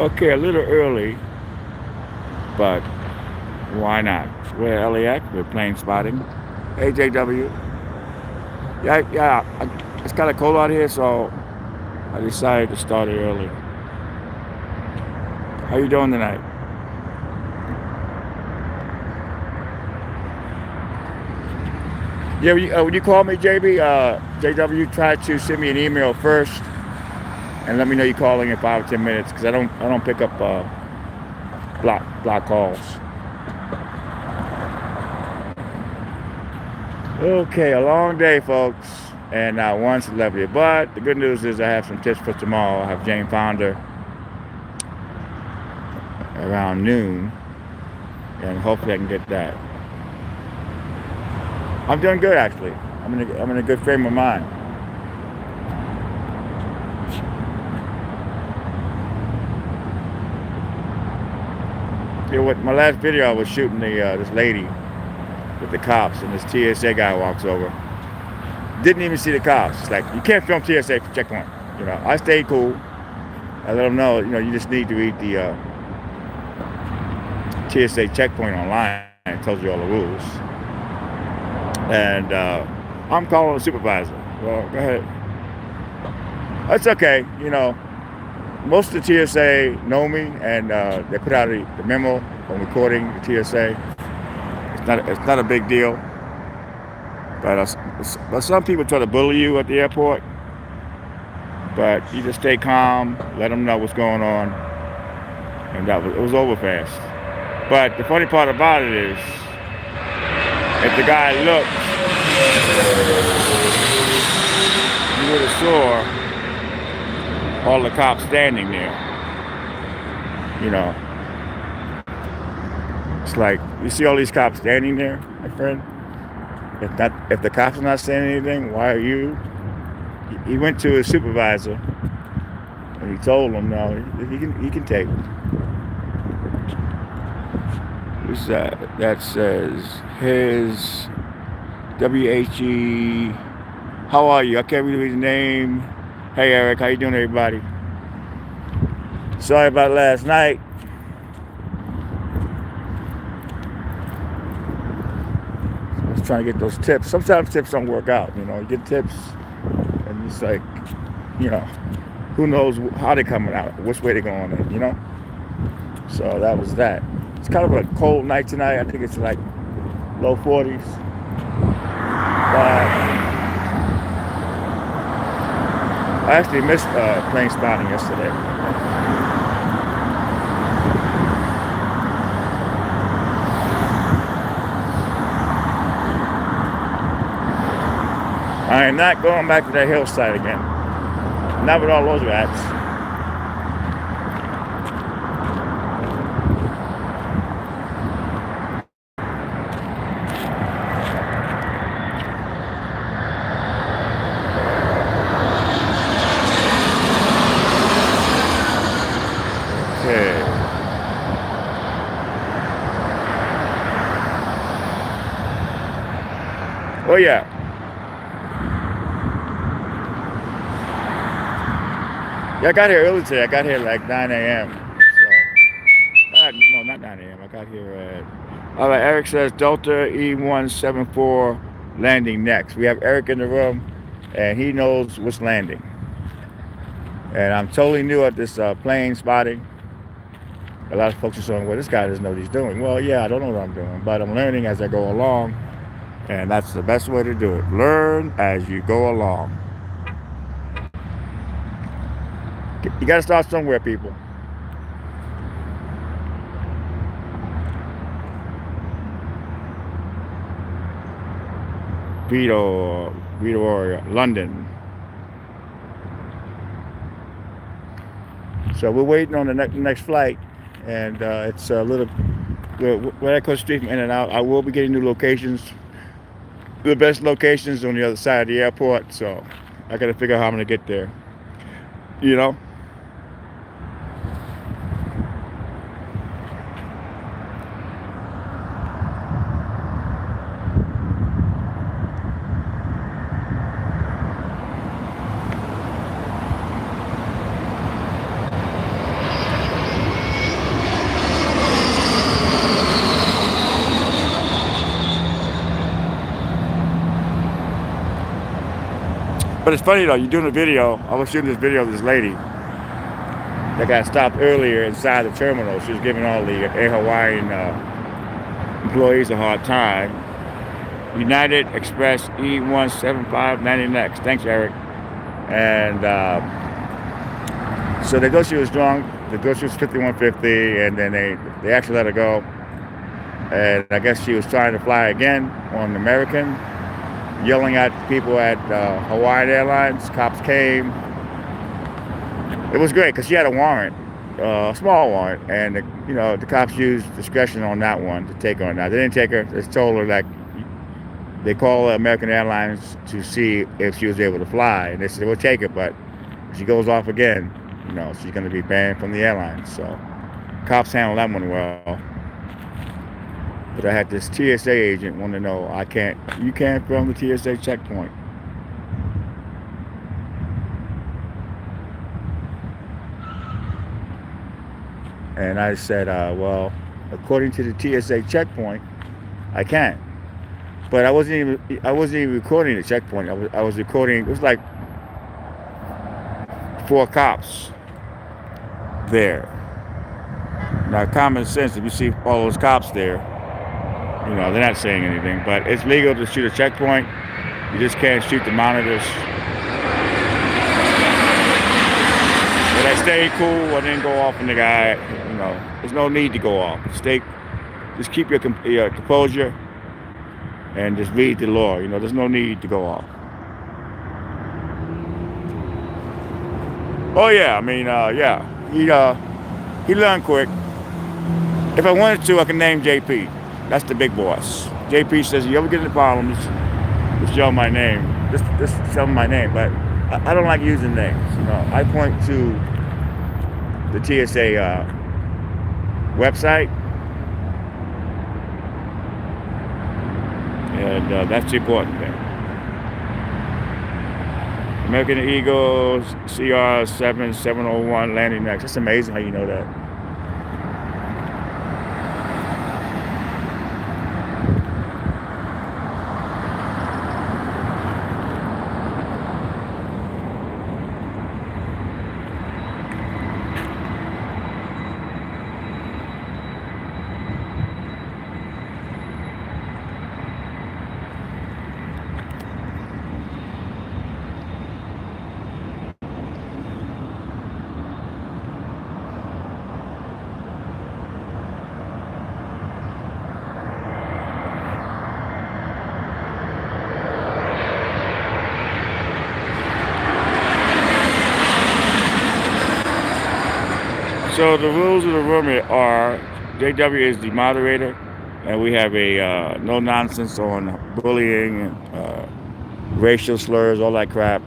Okay, a little early, but why not? We're LAX. We're playing spotting. AJW. Yeah, yeah. It's kind of cold out here, so I decided to start it early. How you doing tonight? Yeah, when you call me, JB, JW, try to send me an email first and let me know you're calling in 5 or 10 minutes because I don't pick up block calls. Okay, a long day, folks, and not one celebrity. But the good news is I have some tips for tomorrow. I have Jane Fonda around noon, and hopefully I can get that. I'm doing good actually. I'm in a good frame of mind. Yeah, what my last video I was shooting this lady with the cops, and this TSA guy walks over. Didn't even see the cops. It's like you can't film TSA checkpoint. I stayed cool. I let them know. You just need to read the TSA checkpoint online. It tells you all the rules. And I'm calling the supervisor. Well, go ahead. That's okay. Most of the TSA know me, and they put out the memo on recording the TSA. It's not a big deal. But some people try to bully you at the airport. But you just stay calm, let them know what's going on, and it was over fast. But the funny part about it is, if the guy looked, you would have saw all the cops standing there. You know, it's like you see all these cops standing there, my friend. If the cops are not saying anything, why are you? He went to his supervisor and he told him, no, he can take it. Who's that? That says his WHE. How are you? I can't read his name. Hey Eric, how you doing, everybody? Sorry about last night. I was trying to get those tips. Sometimes tips don't work out. You get tips, and it's like, who knows how they're coming out, which way they're going in. So that was that. It's kind of a cold night tonight. I think it's like low 40s. But I actually missed plane spotting yesterday. I am not going back to that hillside again. Not with all those rats. Okay. Oh yeah. Yeah, I got here early today. I got here like 9 a.m. No, not 9 a.m. I got here at. All right, Eric says Delta E174 landing next. We have Eric in the room, and he knows what's landing. And I'm totally new at this plane spotting. A lot of folks are saying, well, this guy doesn't know what he's doing. Well, yeah, I don't know what I'm doing, but I'm learning as I go along. And that's the best way to do it. Learn as you go along. You got to start somewhere, people. Vito, London. So we're waiting on the next flight, and it's a little. When I go straight from in and out, I will be getting new locations. The best locations on the other side of the airport, so I got to figure out how I'm going to get there. You know. But it's funny though, you're doing a video. I was shooting this video of this lady that got stopped earlier inside the terminal. She was giving all the Air Hawaiian employees a hard time. United Express E175 landing next. Thanks, Eric. And so they go she was drunk. They go she was 5150, and then they actually let her go. And I guess she was trying to fly again on American, yelling at people at Hawaiian Airlines. Cops came. It was great because she had a warrant, a small warrant, and the cops used discretion on that one to take her on that. They didn't take her. They told her that they called American Airlines to see if she was able to fly, and they said we'll take her, but if she goes off again, she's going to be banned from the airline. So cops handled that one well. But I had this TSA agent want to know, you can't film the TSA checkpoint. And I said, well, according to the TSA checkpoint, I can. But I wasn't even recording the checkpoint. I was recording. It was like 4 cops there. Now, common sense, if you see all those cops there, they're not saying anything. But it's legal to shoot a checkpoint. You just can't shoot the monitors. But I stayed cool. I didn't go off on the guy. There's no need to go off. Just keep your composure and just read the law. There's no need to go off. Oh yeah, he learned quick. If I wanted to, I can name JP. That's the big boss. JP says, you ever get into problems, just yell my name. Just tell me my name. But I don't like using names. I point to the TSA website, and that's the important thing. American Eagles CR7701 landing next. That's amazing how you know that. So the rules of the room are, JW is the moderator, and we have a no nonsense on bullying and racial slurs, all that crap,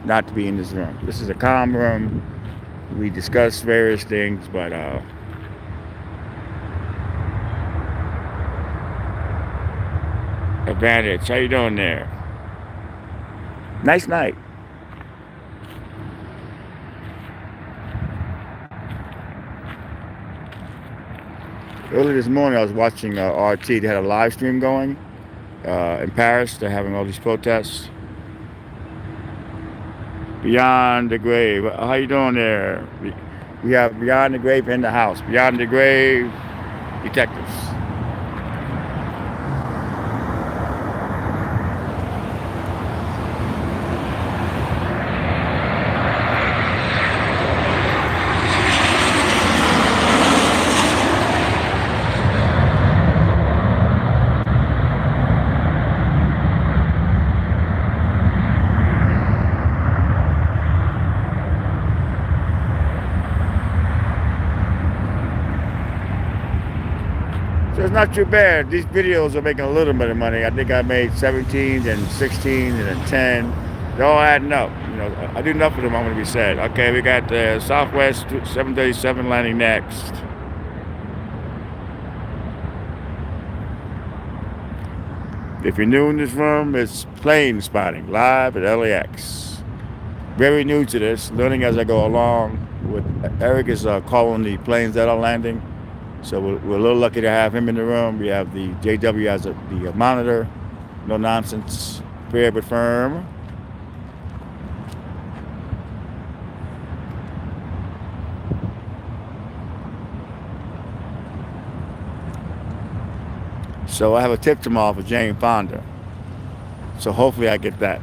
not to be in this room. This is a calm room. We discuss various things, but Advantage, how you doing there? Nice night. Early this morning, I was watching RT. They had a live stream going in Paris. They're having all these protests. Beyond the Grave. How you doing there? We have Beyond the Grave in the house. Beyond the Grave detectives. So it's not too bad. These videos are making a little bit of money. I think I made 17 and 16 and then 10. They're all adding up. I do enough of them, I'm going to be sad. Okay, we got the Southwest 737 landing next. If you're new in this room, it's plane spotting live at LAX. Very new to this, learning as I go along. Eric is calling the planes that are landing. So we're a little lucky to have him in the room. We have the JW as the monitor. No nonsense, fair but firm. So I have a tip tomorrow for Jane Fonda. So hopefully I get that.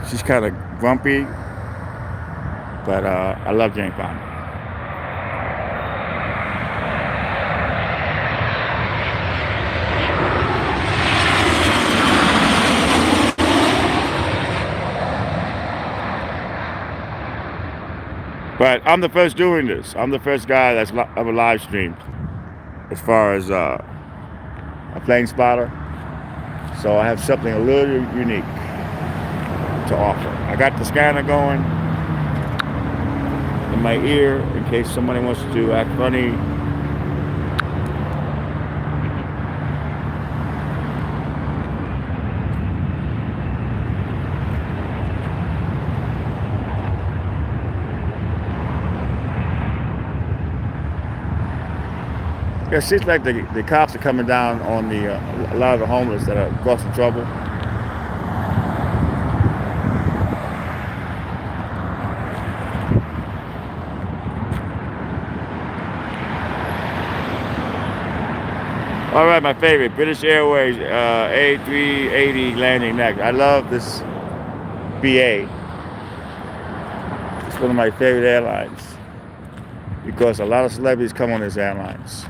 She's kind of grumpy, but I love Jane Fonda. But I'm the first doing this. I'm the first guy that's ever live streamed as far as a plane spotter. So I have something a little unique to offer. I got the scanner going in my ear in case somebody wants to act funny. It seems like the cops are coming down on a lot of the homeless that are causing trouble. All right, my favorite, British Airways A380 landing next. I love this BA. It's one of my favorite airlines because a lot of celebrities come on this airlines.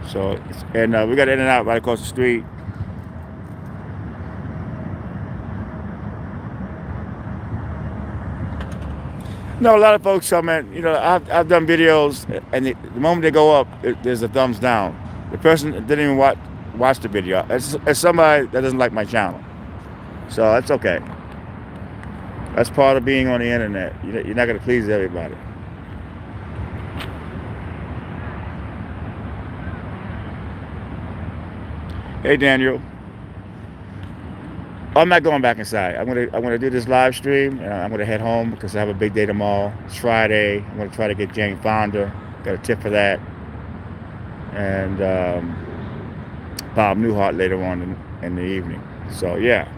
So, and we got In-N-Out right across the street. No, a lot of folks comment, I've done videos, and the moment they go up, there's a thumbs down. The person didn't even watch the video. It's somebody that doesn't like my channel. So that's okay. That's part of being on the internet. You're not going to please everybody. Hey, Daniel. I'm not going back inside. I'm gonna do this live stream, and I'm gonna head home because I have a big day tomorrow. It's Friday. I'm gonna try to get Jane Fonda. Got a tip for that, and Bob Newhart later on in the evening. So yeah.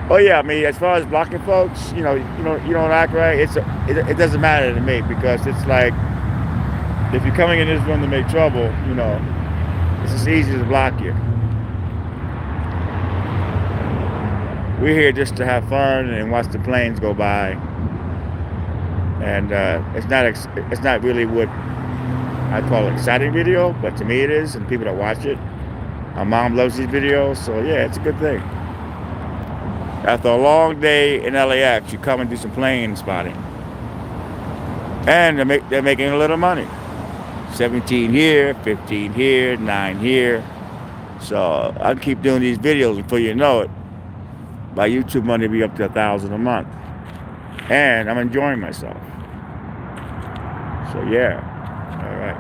Oh yeah, I mean, as far as blocking folks, you don't act right. It doesn't matter to me because it's like if you're coming in this room to make trouble, it's just easy to block you. We're here just to have fun and watch the planes go by, and it's not really what I call an exciting video, but to me it is, and people that watch it. My mom loves these videos, so yeah, it's a good thing. After a long day in LAX, you come and do some plane spotting. And they're making a little money. 17 here, 15 here, 9 here. So I can keep doing these videos before you know it. My YouTube money will be up to $1,000 a month. And I'm enjoying myself. So yeah. All right.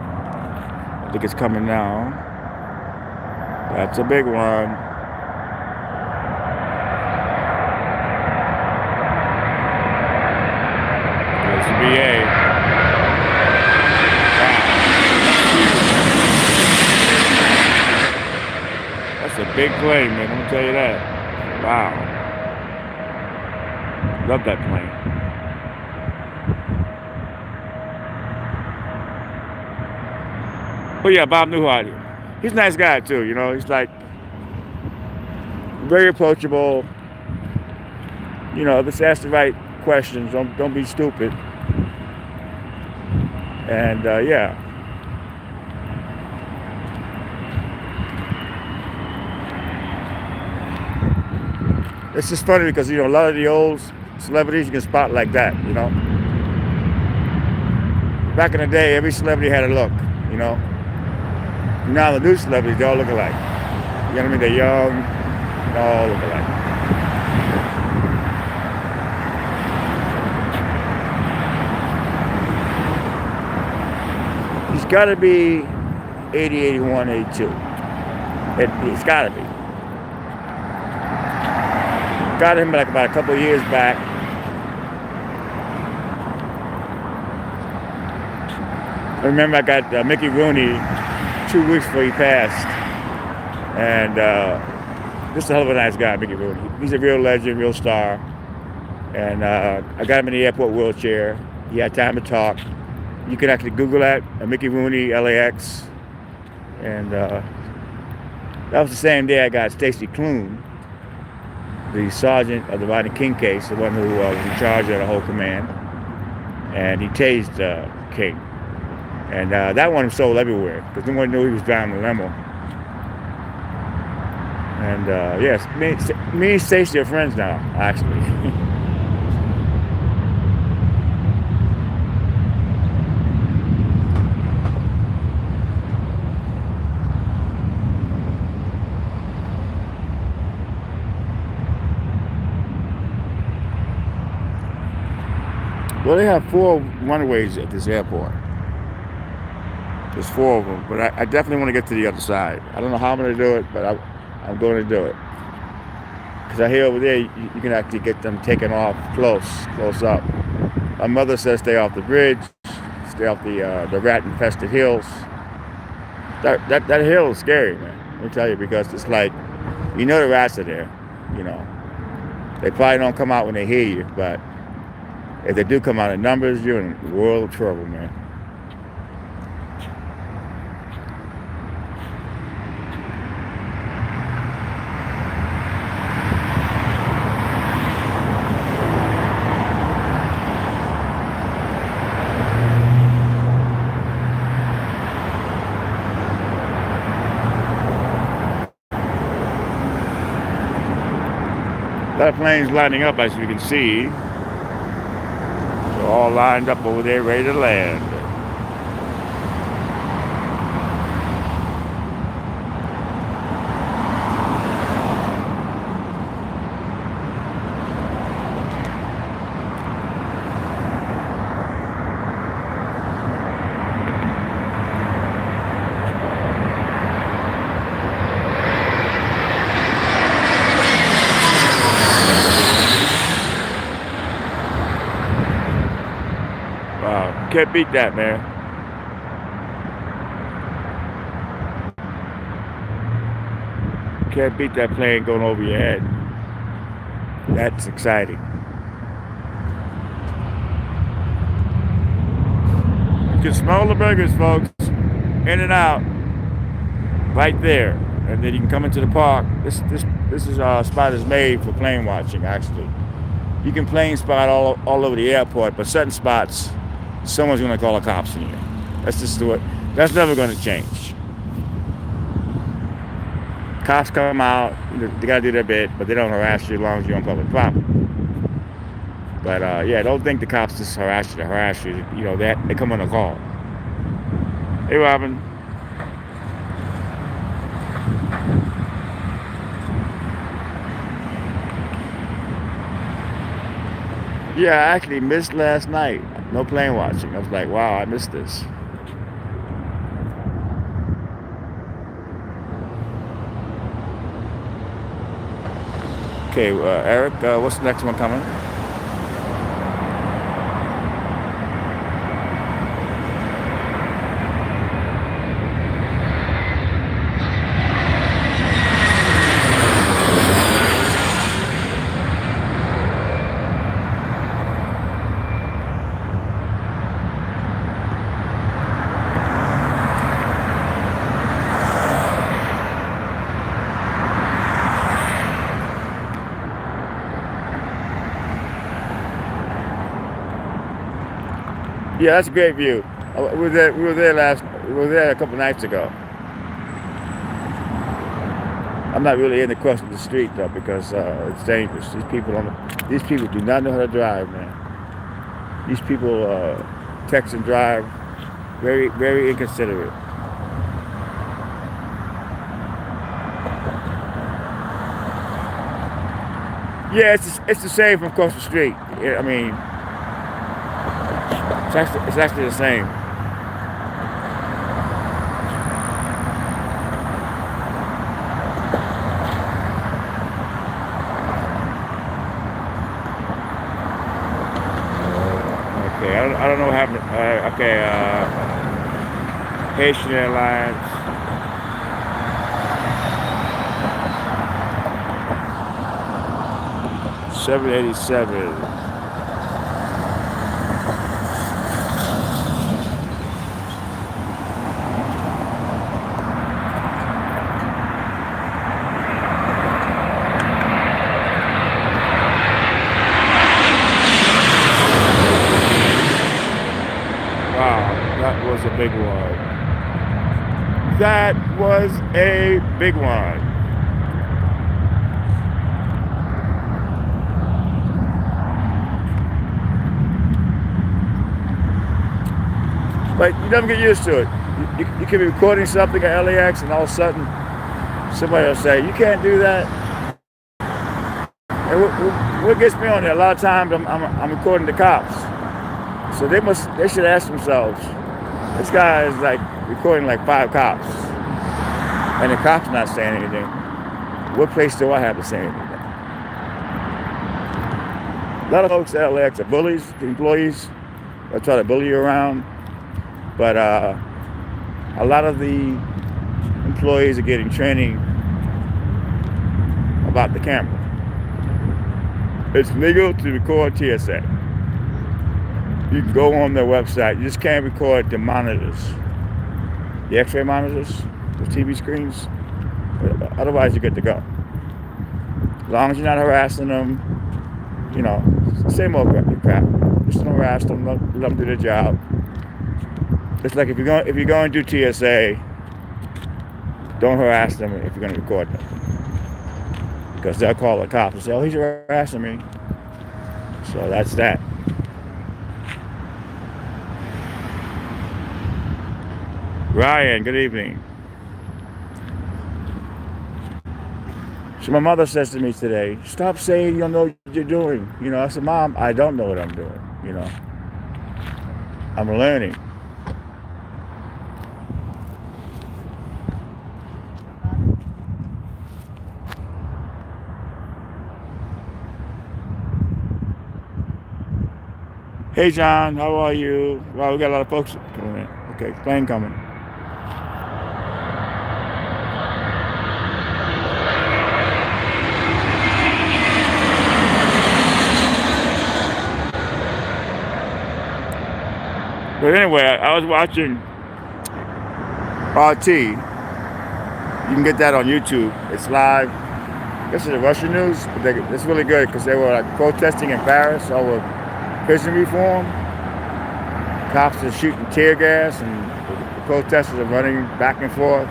I think it's coming now. That's a big one. VA. Wow. That's a big plane, man. I'm gonna tell you that. Wow. Love that plane. Oh yeah, Bob Newhart. He's a nice guy too, He's like very approachable. Just ask the right questions. Don't be stupid. And yeah. It's just funny because a lot of the old celebrities you can spot like that, Back in the day, every celebrity had a look, Now the new celebrities, they all look alike. You know what I mean? They're young, they all look alike. He's got to be 80, 81, 82. It's got to be. Got him like about a couple of years back. I remember I got Mickey Rooney 2 weeks before he passed. And just a hell of a nice guy, Mickey Rooney. He's a real legend, real star. And I got him in the airport wheelchair. He had time to talk. You can actually Google that, Mickey Rooney, LAX. And that was the same day I got Stacy Clune, the sergeant of the Rodney King case, the one who was in charge of the whole command. And he tased King. And that one was sold everywhere because no one knew he was driving the limo. And yes, me and Stacy are friends now, actually. Well, they have 4 runways at this airport. There's 4 of them, but I definitely want to get to the other side. I don't know how I'm going to do it, but I'm going to do it. Because I hear over there you can actually get them taken off close up. My mother says stay off the bridge, stay off the rat-infested hills. That hill is scary, man. Let me tell you, because it's like, you know the rats are there, you know. They probably don't come out when they hear you, but if they do come out in numbers, you're in a world of trouble, man. A lot of planes lining up, as you can see. They're all lined up over there, ready to land. Wow, can't beat that, man. Can't beat that plane going over your head. That's exciting. You can smell the burgers, folks. In and out. Right there. And then you can come into the park. This spot is made for plane watching, actually. You can plane spot all over the airport, but certain spots, someone's going to call the cops on you. That's just the way. That's never going to change. Cops come out, they got to do their bit, but they don't harass you as long as you're on public property. But yeah, don't think the cops just harass you to harass you. You know, they come on a call. Hey, Robin. Yeah, I actually missed last night. No plane watching. I was like, wow, I missed this. Okay, Eric, what's the next one coming? Yeah, that's a great view. We were there. We were there a couple nights ago. I'm not really into crossing the street though because it's dangerous. These people do not know how to drive, man. These people text and drive very, very inconsiderate. Yeah, it's the same from across the street. I mean, it's actually the same. Okay, I don't know what happened. Okay, Haitian Airlines. 787. Wow, that was a big one. That was a big one. But you never get used to it. You can be recording something at LAX and all of a sudden somebody will say, you can't do that. And what gets me on there, a lot of times I'm recording the cops. So they should ask themselves, this guy is like recording like 5 cops. And the cop's not saying anything. What place do I have to say anything? A lot of folks at LAX are bullies, the employees. They'll try to bully you around. But a lot of the employees are getting training about the camera. It's legal to record TSA. You can go on their website. You just can't record the monitors, the X-ray monitors, the TV screens. Otherwise, you're good to go. As long as you're not harassing them, you know, same old crap. Just don't harass them. Let them do their job. It's like if you're going to do TSA, don't harass them if you're going to record them, because they'll call the cops and say, "Oh, he's harassing me." So that's that. Ryan, good evening. So my mother says to me today, "Stop saying you don't know what you're doing." You know, I said, "Mom, I don't know what I'm doing. You know, I'm learning." Hey John, how are you? Wow, we got a lot of folks coming in. Okay, plane coming. But anyway, I was watching RT. You can get that on YouTube. It's live. I guess it's the Russian news, but it's really good because they were like protesting in Paris over prison reform. Cops are shooting tear gas and the protesters are running back and forth.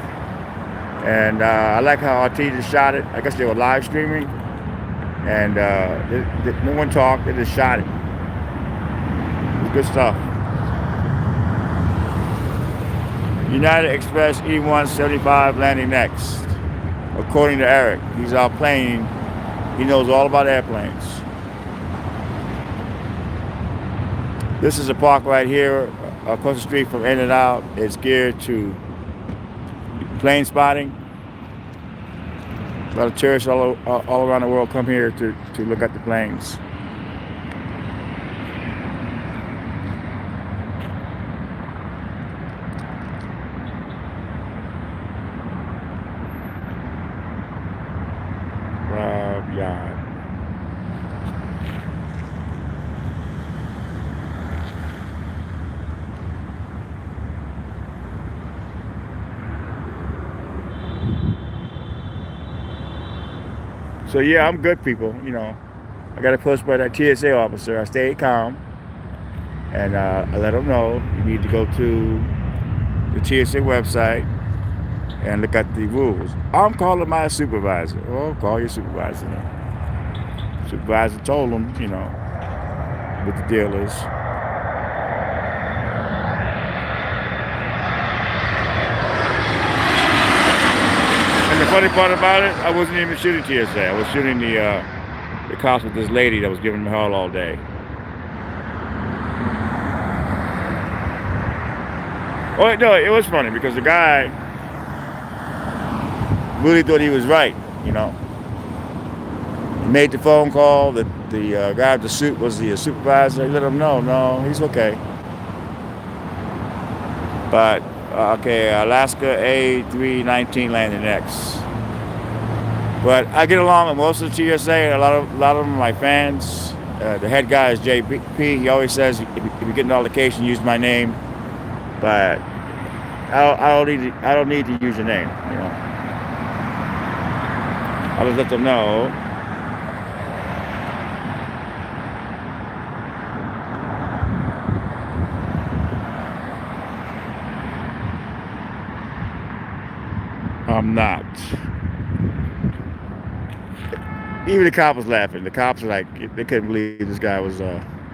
And I like how RT just shot it. I guess they were live streaming. And no one talked, they just shot it. It was good stuff. United Express E175 landing next. According to Eric, he's our plane. He knows all about airplanes. This is a park right here across the street from In and Out. It's geared to plane spotting. A lot of tourists all around the world come here to look at the planes. Yeah. So yeah, I'm good, people. You know, I got approached by that TSA officer. I stayed calm, and I let him know you need to go to the TSA website and look at the rules. I'm calling my supervisor. Oh, call your supervisor. Supervisor told him, you know, what the deal is. And the funny part about it, I wasn't even shooting TSA. I was shooting the cops with this lady that was giving me hell all day. Oh no, it was funny because the guy really thought he was right, you know. He made the phone call. The guy with the suit was the supervisor. He let him know, no, he's okay. But okay, Alaska A319 landing next. But I get along with most of the TSA, and a lot of them are my fans. The head guy is JP. He always says, if you get an altercation, use my name. But I don't need to use your name. I just let them know. I'm not. Even the cop was laughing. The cops were like, they couldn't believe this guy was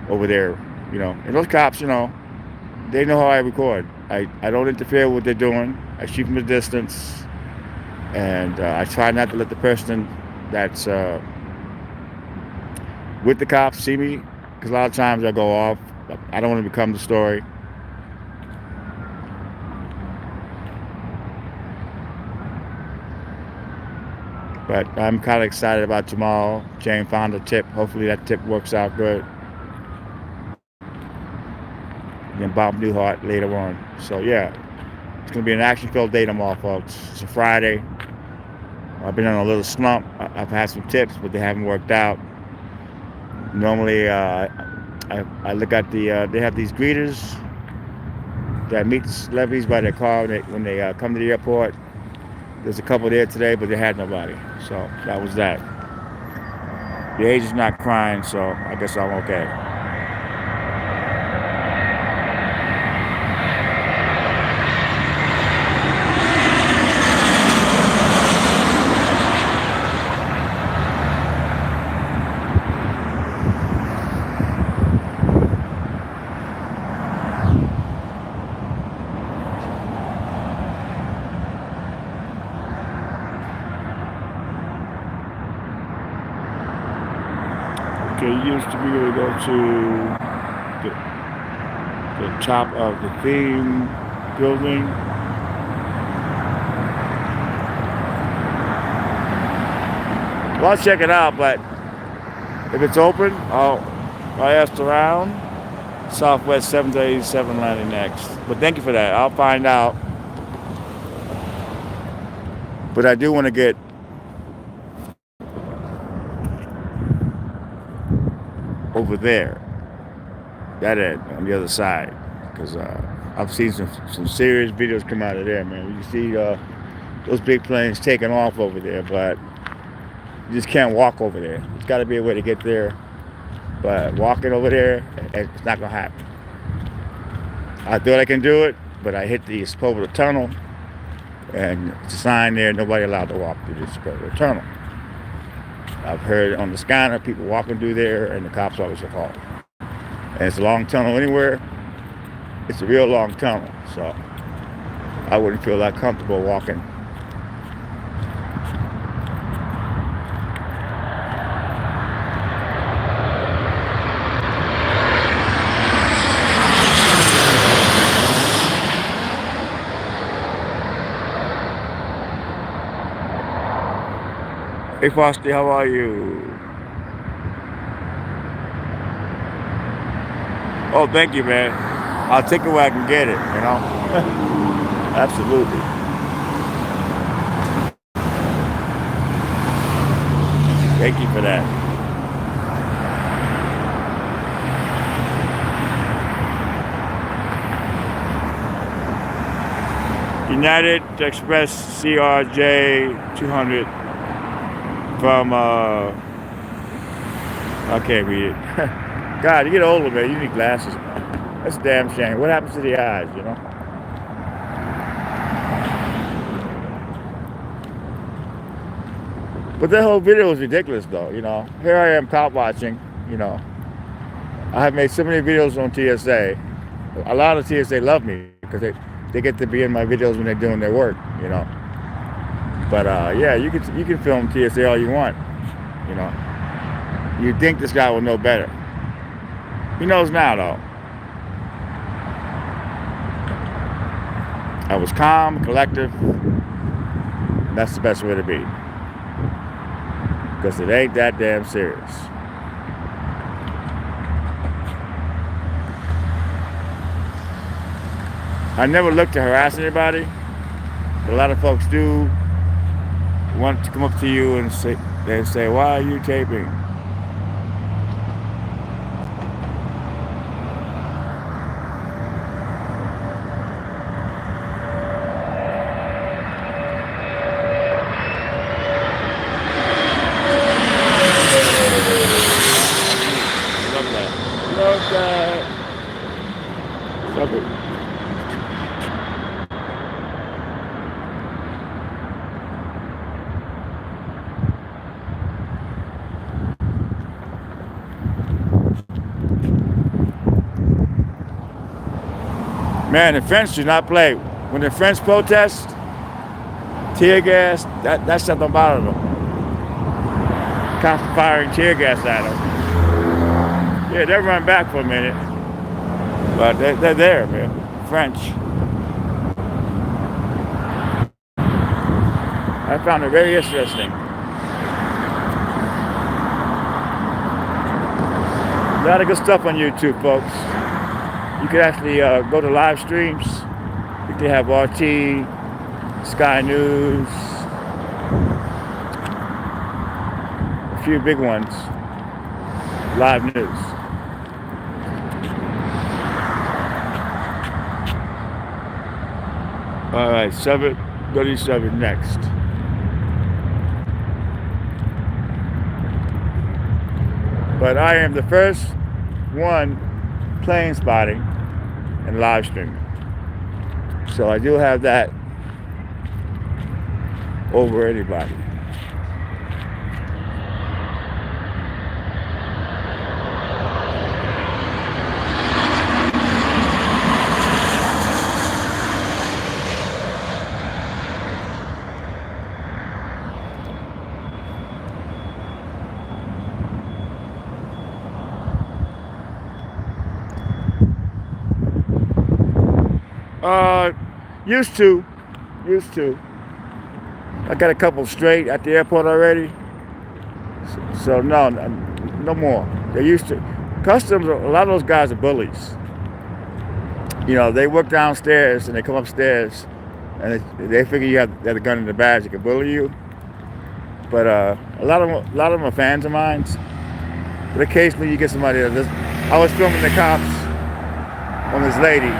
over there. And those cops, they know how I record. I don't interfere with what they're doing. I shoot from a distance, and I try not to let the person that's with the cops see me, because a lot of times I go off. I don't want to become the story. But I'm kind of excited about tomorrow. Jane found a tip. Hopefully that tip works out good. And then Bob Newhart later on. So yeah, it's going to be an action-filled day tomorrow, folks. It's a Friday. I've been on a little slump. I've had some tips, but they haven't worked out. Normally, I look at they have these greeters that meet the celebrities by their car when they come to the airport. There's a couple there today, but they had nobody. So that was that. The agent's not crying, so I guess I'm okay. Okay, you used to be able to go to the top of the theme building. Well, I'll check it out, but if it's open, I asked around. Southwest 787 landing next. But thank you for that. I'll find out. But I do want to get over there, that end on the other side, because I've seen some serious videos come out of there, man. You see those big planes taking off over there, but you just can't walk over there. There's got to be a way to get there, but walking over there, it's not gonna happen. I thought I can do it, but I hit the Spotting tunnel, and it's a sign there: nobody allowed to walk through the Spotting tunnel. I've heard on the scanner people walking through there, and the cops always are called. And it's a long tunnel anywhere. It's a real long tunnel, so I wouldn't feel that comfortable walking. Hey Foster, how are you? Oh, thank you, man. I'll take it where I can get it, Absolutely. Thank you for that. United Express CRJ 200 from, I can't read it. God, you get older, man, you need glasses. That's a damn shame. What happens to the eyes, But that whole video was ridiculous, though, Here I am cop watching, I have made so many videos on TSA. A lot of TSA love me because they get to be in my videos when they're doing their work, But yeah, you can film TSA all you want, You'd think this guy would know better. He knows now, though. I was calm, collective. And that's the best way to be. Because it ain't that damn serious. I never look to harass anybody. But a lot of folks do. want to come up to you and say, why are you taping? Love that. Love that. Love it. Man, the French do not play. When the French protest, tear gas, that stuff don't bother them. Cops firing tear gas at them. Yeah, they run back for a minute. But they're there, man. French. I found it very interesting. A lot of good stuff on YouTube, folks. You can actually go to live streams. You can have RT, Sky News, a few big ones, live news. All right, 7:37 next. But I am the first one plane spotting and live streaming. So I do have that over anybody. Used to. I got a couple straight at the airport already. So no more. They used to. Customs, a lot of those guys are bullies. You know, they work downstairs and they come upstairs and they figure you have a gun in the badge, they can bully you. But a lot of them are fans of mine. But occasionally you get somebody that I was filming the cops on this lady.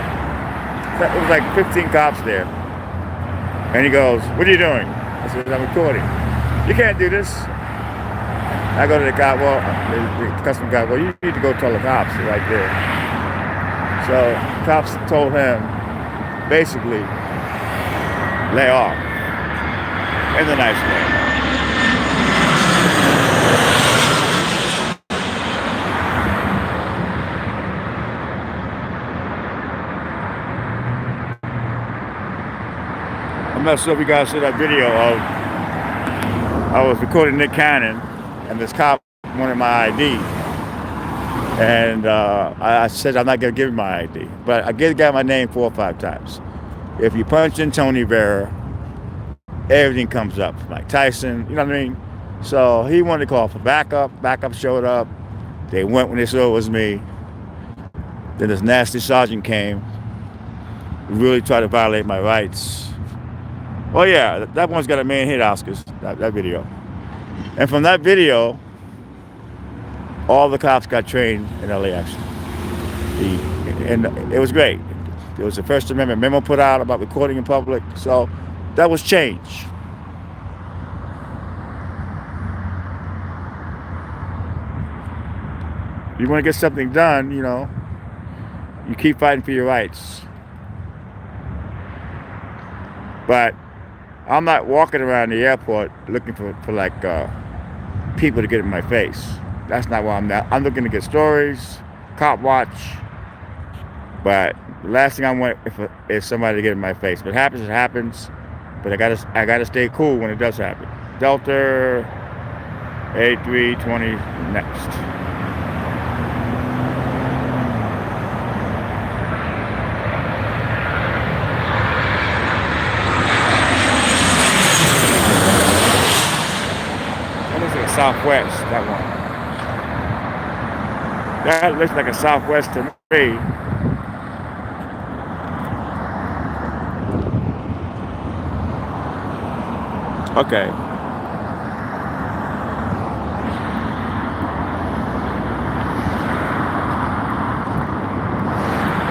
It was like 15 cops there. And he goes, what are you doing? I said, I'm recording. You can't do this. I go to the cop, the custom guy, well, you need to go tell the cops right there. So cops told him, basically, lay off. In the nice way. I'm not sure if you guys saw that video of, I was recording Nick Cannon, and this cop wanted my ID. And I said, I'm not going to give him my ID. But I gave the guy my name 4 or 5 times. If you punch in Tony VERA, everything comes up. Like Tyson, you know what I mean? So he wanted to call for backup. Backup showed up. They went when they saw it was me. Then this nasty sergeant came. Really tried to violate my rights. Oh yeah, that one's got a man hit Oscars, that video. And from that video, all the cops got trained in LAX. And it was great. There was a First Amendment memo put out about recording in public. So that was change. You want to get something done, you know, you keep fighting for your rights. But I'm not walking around the airport looking for like people to get in my face. That's not why I'm there. I'm looking to get stories, cop watch. But the last thing I want is somebody to get in my face. If it happens, it happens. But I gotta stay cool when it does happen. Delta A320 next. Southwest, that one. That looks like a Southwest to me. Okay.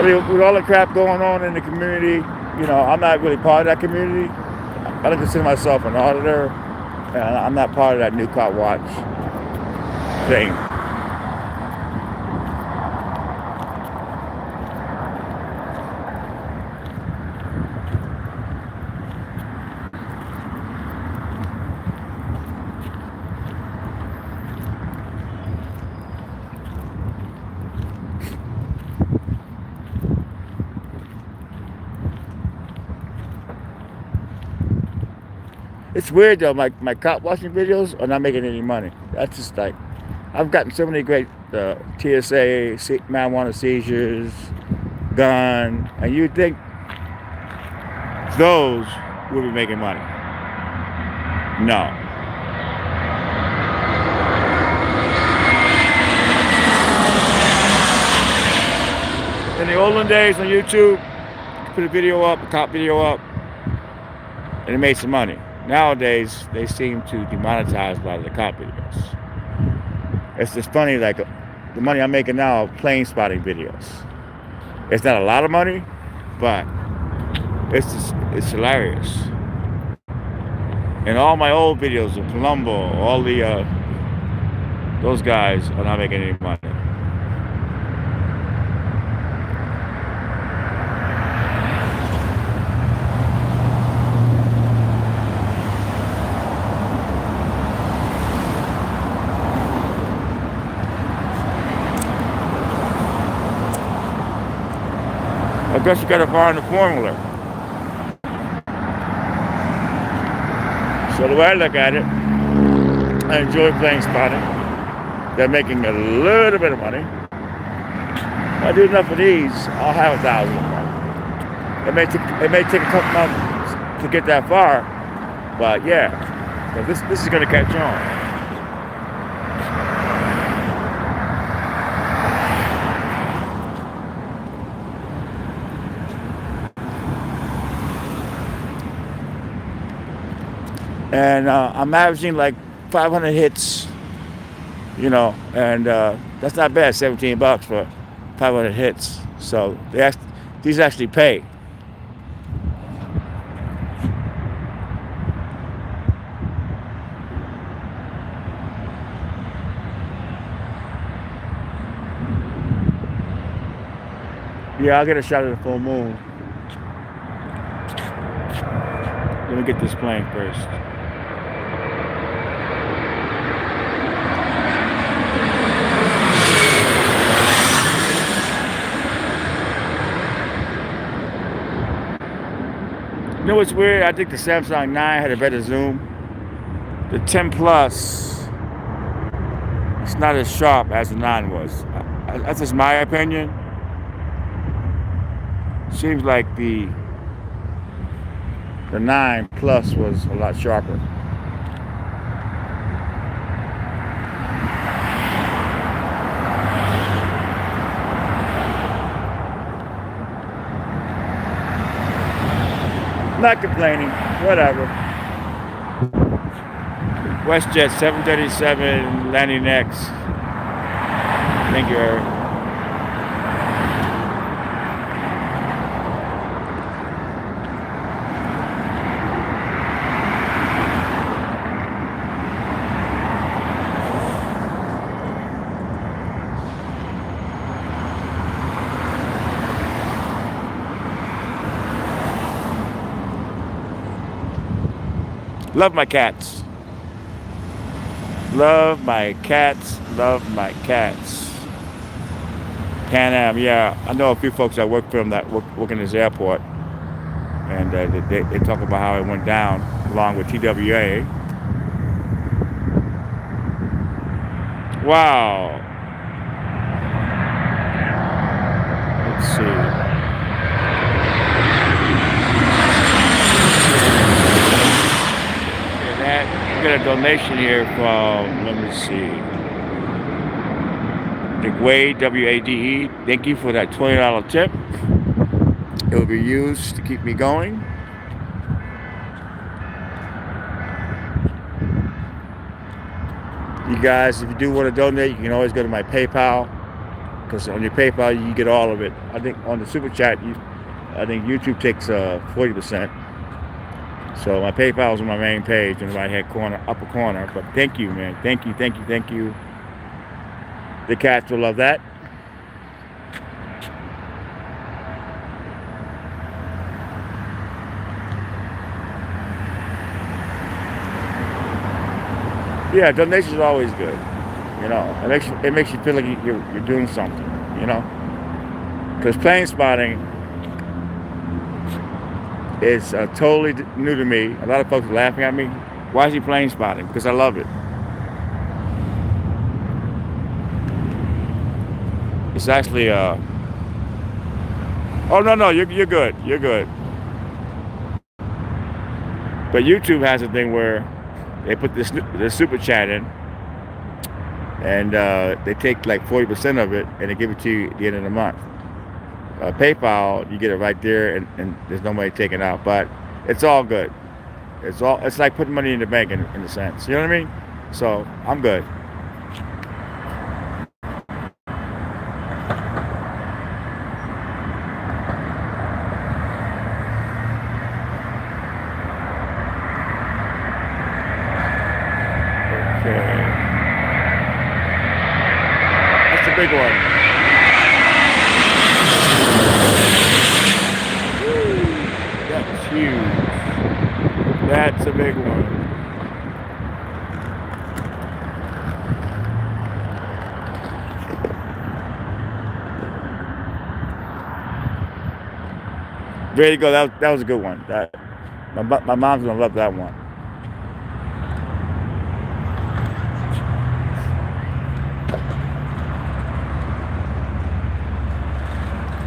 I mean, with all the crap going on in the community, I'm not really part of that community. I don't consider myself an auditor, and I'm not part of that new car watch thing. It's weird though. My cop watching videos are not making any money. That's just like, I've gotten so many great TSA, marijuana seizures, gun, and you'd think those would be making money. No. In the olden days on YouTube, you put a video up, a cop video up, and it made some money. Nowadays, they seem to demonetize a lot of the cop videos. It's just funny, like the money I'm making now are plane spotting videos. It's not a lot of money, but it's hilarious. And all my old videos of Colombo, all those guys are not making any money. I guess you gotta find the formula. So the way I look at it, I enjoy plane spotting. They're making a little bit of money. If I do enough of these, I'll have 1,000 of them. It may take a couple months to get that far, but yeah, this is gonna catch on. And I'm averaging like 500 hits, and that's not bad, $17 for 500 hits. So these actually pay. Yeah, I'll get a shot of the full moon. Let me get this plane first. You know what's weird? I think the Samsung 9 had a better zoom. The 10 Plus, it's not as sharp as the 9 was. That's just my opinion. Seems like the 9 Plus was a lot sharper. Not complaining, whatever. WestJet 737 landing next. Thank you, Eric. Love my cats. Love my cats. Love my cats. Pan Am, yeah. I know a few folks that work for them that work in this airport. And they talk about how it went down along with TWA. Wow. Let's see. Got a donation here from, let me see, Wade, W-A-D-E. Thank you for that $20 tip. It will be used to keep me going. You guys, if you do want to donate, you can always go to my PayPal, because on your PayPal you get all of it. I think on the super chat, I think YouTube takes 40%. So my PayPal is on my main page in the right hand corner, upper corner. But thank you, man. Thank you, thank you, thank you. The cats will love that. Yeah, donations are always good. You know, it makes you feel like you're doing something. You know, because plane spotting is totally new to me. A lot of folks are laughing at me. Why is he plane spotting? Because I love it. It's actually oh no, you're good. You're good. But YouTube has a thing where they put this super chat in, and they take like 40% of it, and they give it to you at the end of the month. PayPal, you get it right there, and there's no money taken out. But it's all good. It's like putting money in the bank in a sense. You know what I mean? So I'm good. Okay. That's a big one. That's huge. That's a big one. There you go. That was a good one. My mom's gonna love that one.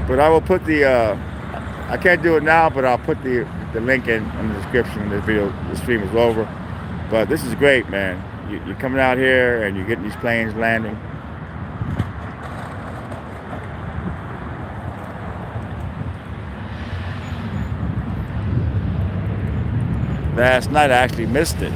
But I will put the I can't do it now, but I'll put the link in the description when this video, the stream is over. But this is great, man. You're coming out here and you're getting these planes landing. Last night I actually missed it.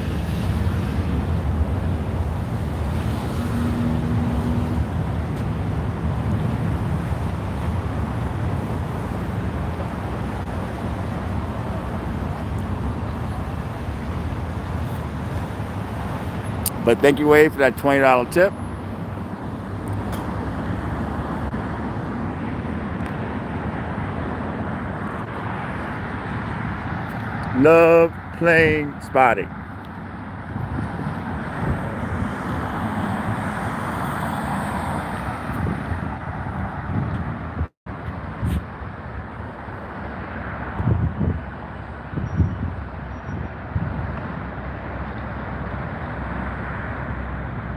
But thank you, Wade, for that $20 tip. Love plane spotting.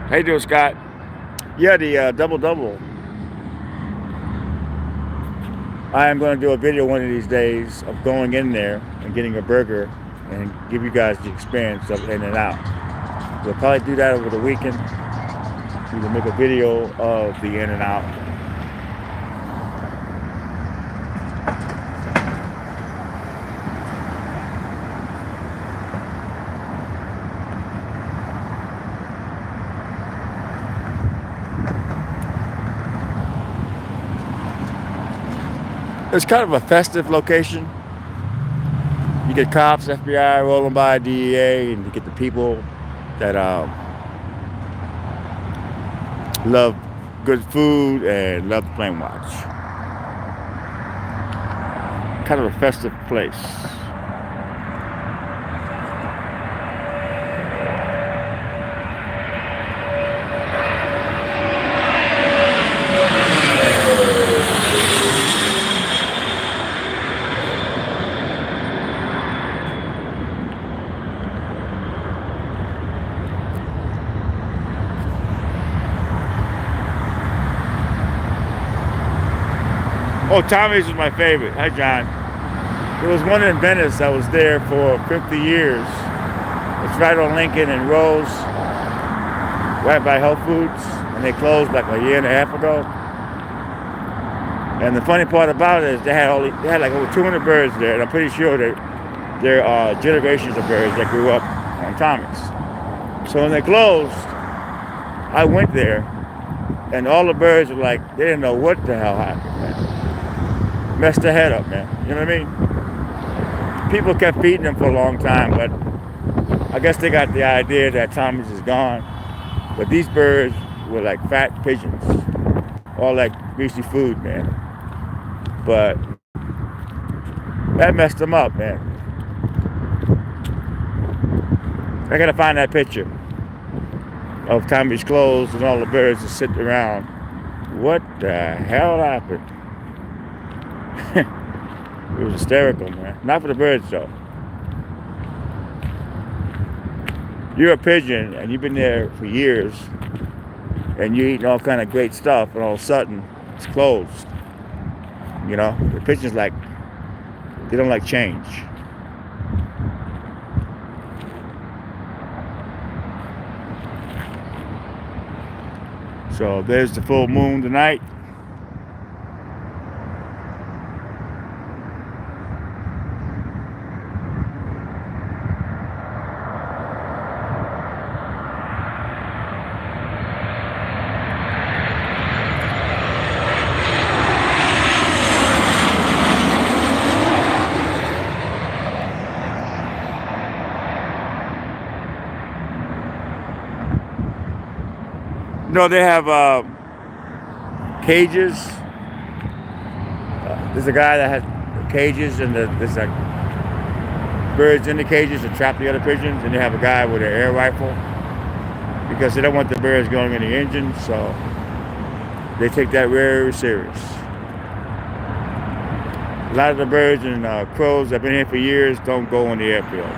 How you doing, Scott? Yeah, the double-double. I am going to do a video one of these days of going in there and getting a burger and give you guys the experience of In-N-Out. We'll probably do that over the weekend. We will make a video of the In-N-Out. It's kind of a festive location. You get cops, FBI rolling by, DEA, and you get the people that love good food and love the plane watch. Kind of a festive place. Oh, Tommy's was my favorite. Hi, John. There was one in Venice that was there for 50 years. It's right on Lincoln and Rose, right by Health Foods, and they closed like a year and a half ago. And the funny part about it is they had like over 200 birds there, and I'm pretty sure that there are generations of birds that grew up on Tommy's. So when they closed, I went there And all the birds were like, they didn't know what the hell happened, man. Messed their head up, man. You know what I mean? People kept feeding them for a long time, but I guess they got the idea that Thomas is gone. But these birds were like fat pigeons, all like greasy food, man. But that messed them up, man. I gotta find that picture of Tommy's clothes and all the birds just sitting around. What the hell happened? It was hysterical, man. Not for the birds, though. You're a pigeon, and you've been there for years, and you're eating all kind of great stuff, and all of a sudden, it's closed. You know? The pigeons, like, they don't like change. So there's the full moon tonight. No, they have cages. There's a guy that has cages, and there's like birds in the cages to trap the other pigeons, and they have a guy with an air rifle because they don't want the birds going in the engine, so they take that very serious. A lot of the birds and crows that have been here for years don't go on the airfield.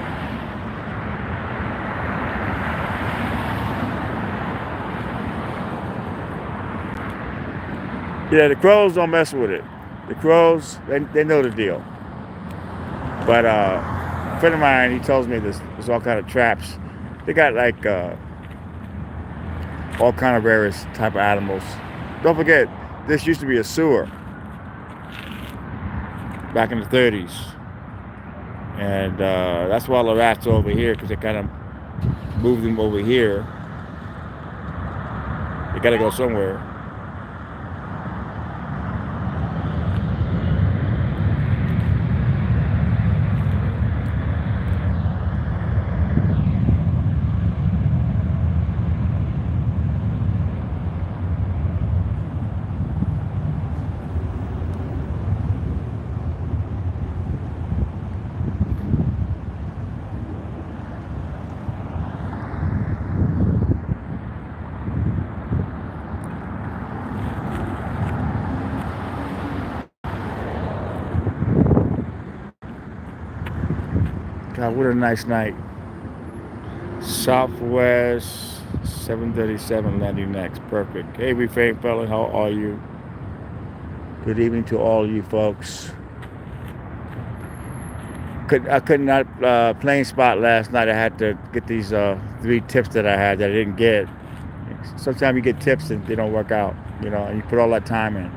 Yeah, the crows don't mess with it. The crows, they know the deal. But a friend of mine, he tells me there's all kind of traps. They got like all kind of various type of animals. Don't forget, this used to be a sewer back in the 30s. And that's why the rats are over here, because they kind of moved them over here. They got to go somewhere. God, what a nice night. Southwest 737 landing next. Perfect. Hey, Refrain fella, how are you? Good evening to all you folks. I could not plane spot last night. I had to get these 3 tips that I had that I didn't get. Sometimes you get tips and they don't work out, you know, and you put all that time in.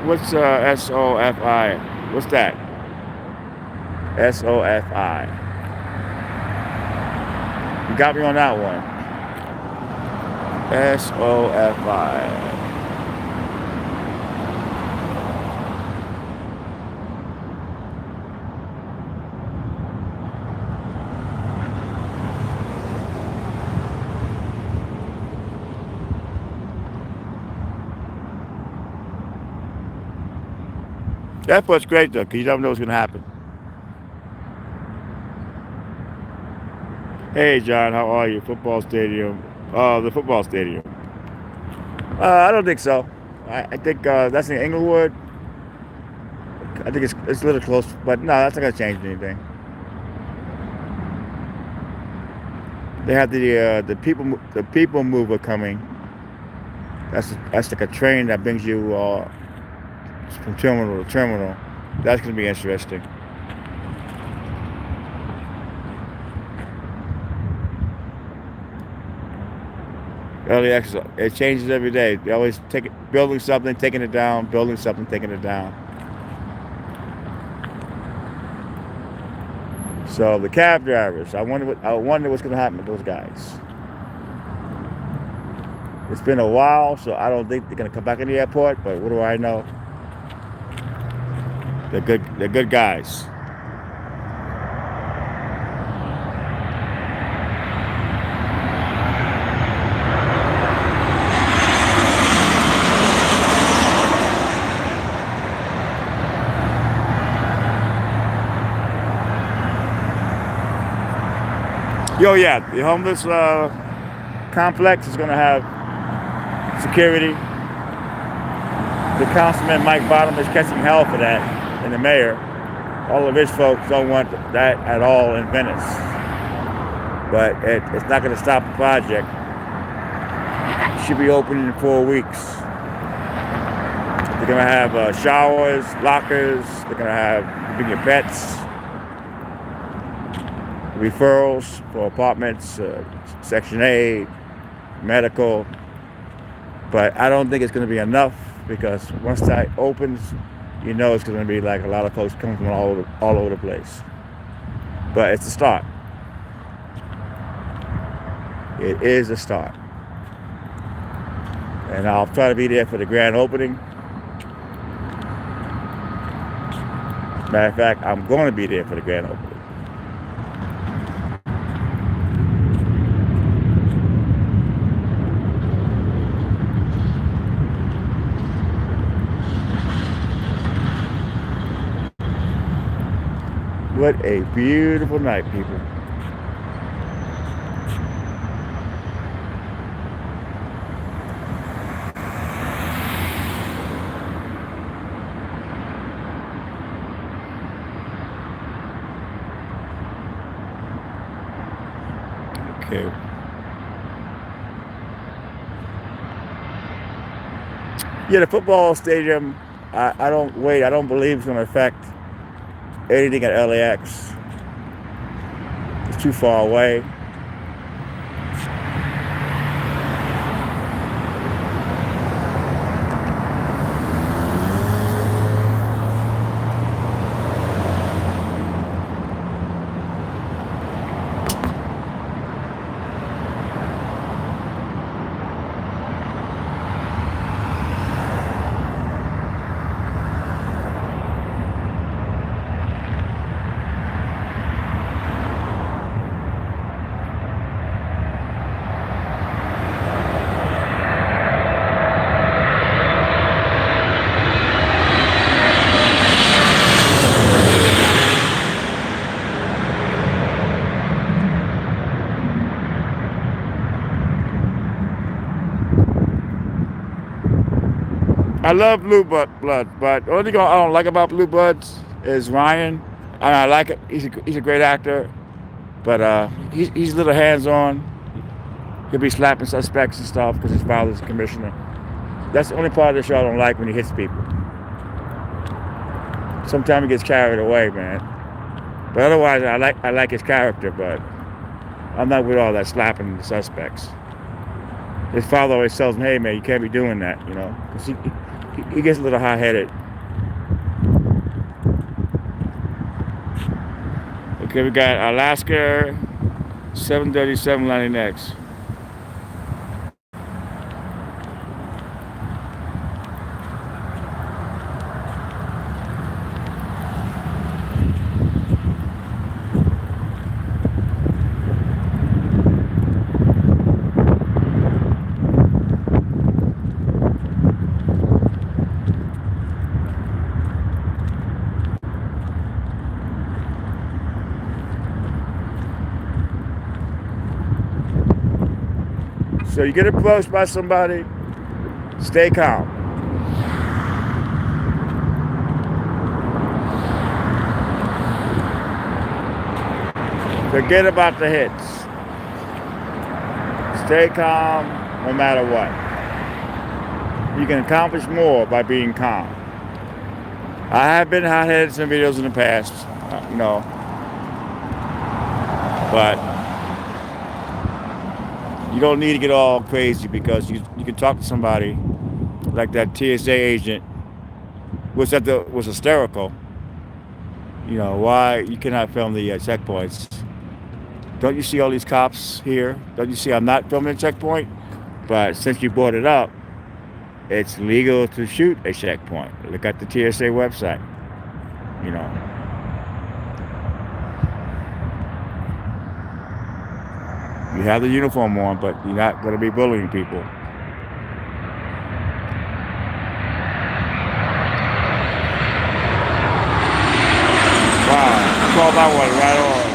What's SOFI? What's that? SOFI. You got me on that one. SOFI. That part's great though, because you don't know what's gonna happen. Hey John, how are you? Football stadium. The football stadium. I don't think so. I think that's in Inglewood. I think it's a little close, but no, that's not gonna change anything. They have the people mover coming. That's like a train that brings you from terminal to terminal. That's gonna be interesting. LAX, it changes every day. They always building something, taking it down, building something, taking it down. So the cab drivers, I wonder what's going to happen to those guys. It's been a while, so I don't think they're going to come back in the airport. But what do I know? They're good. They're good guys. Yo, yeah, the homeless complex is going to have security. The councilman Mike Bottom is catching hell for that, and the mayor. All of his folks don't want that at all in Venice. But it's not going to stop the project. It should be open in 4 weeks. They're going to have showers, lockers. They're going to have bring your pets. Referrals for apartments, Section 8, medical. But I don't think it's going to be enough, because once that opens, you know it's going to be like a lot of folks coming from all over the place. But it's a start. It is a start. And I'll try to be there for the grand opening. Matter of fact, I'm going to be there for the grand opening. What a beautiful night, people. Okay. Yeah, the football stadium, I don't believe it's going to affect anything at LAX. It's too far away. I love Blue Blood, but the only thing I don't like about Blue Bloods is Ryan. I like it. He's a great actor, but he's a little hands-on. He'll be slapping suspects and stuff because his father's a commissioner. That's the only part of the show I don't like, when he hits people. Sometimes he gets carried away, man. But otherwise, I like his character, but I'm not with all that slapping the suspects. His father always tells him, "Hey, man, you can't be doing that," because he gets a little hot-headed. Okay, we got Alaska 737 landing next. So you get approached by somebody, stay calm. Forget about the hits. Stay calm no matter what. You can accomplish more by being calm. I have been hot-headed in some videos in the past, but You don't need to get all crazy because you can talk to somebody like that TSA agent was hysterical. You know, why you cannot film the checkpoints. Don't you see all these cops here? Don't you see I'm not filming a checkpoint? But since you brought it up, it's legal to shoot a checkpoint. Look at the TSA website. You know, you have the uniform on, but you're not going to be bullying people. Wow, call that one right on.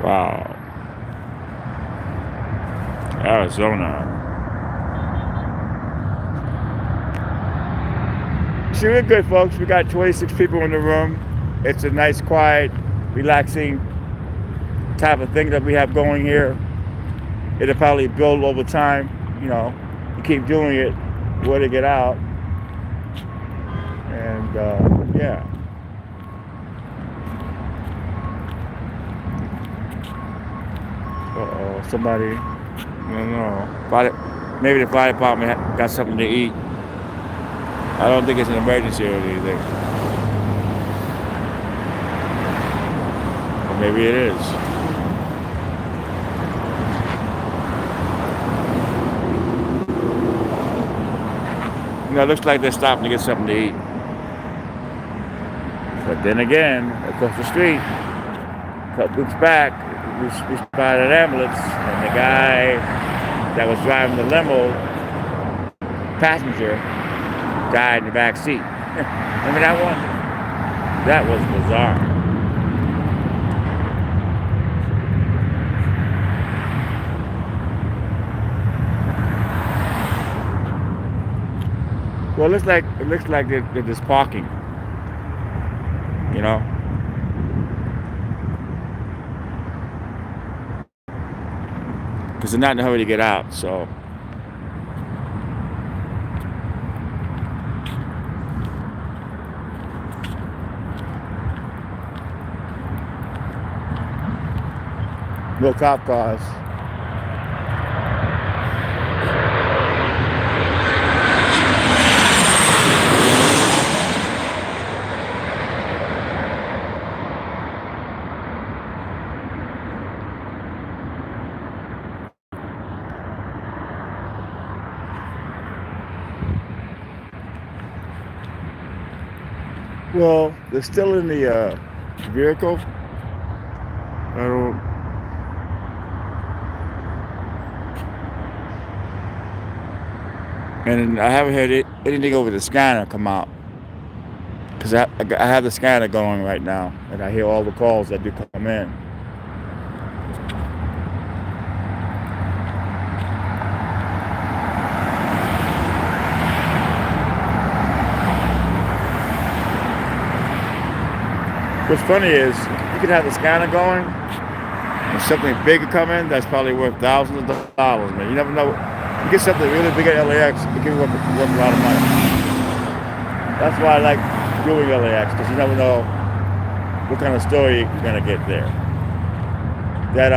Wow, Arizona. See, we're good, folks. We got 26 people in the room. It's a nice, quiet, relaxing type of thing that we have going here. It'll probably build over time. You know, you keep doing it, word to get out. And yeah. Uh-oh, somebody, I don't know. Maybe the fire department got something to eat. I don't think it's an emergency or anything. Or maybe it is. You know, it looks like they're stopping to get something to eat. But then again, across the street, a couple weeks back, we spotted an ambulance, and the guy that was driving the limo, passenger, died in the back seat. Remember that one? That was bizarre. Well, it looks like they're just parking. You know. Because they're not in a hurry to get out, so. No cop cars. Well, they're still in the vehicle. I don't. And I haven't had anything over the scanner come out. Because I have the scanner going right now. And I hear all the calls that do come in. What's funny is, you could have the scanner going, and something big could come in that's probably worth thousands of dollars, man. You never know. You get something really big at LAX, it can be worth a lot of money. That's why I like doing LAX, because you never know what kind of story you're going to get there. That,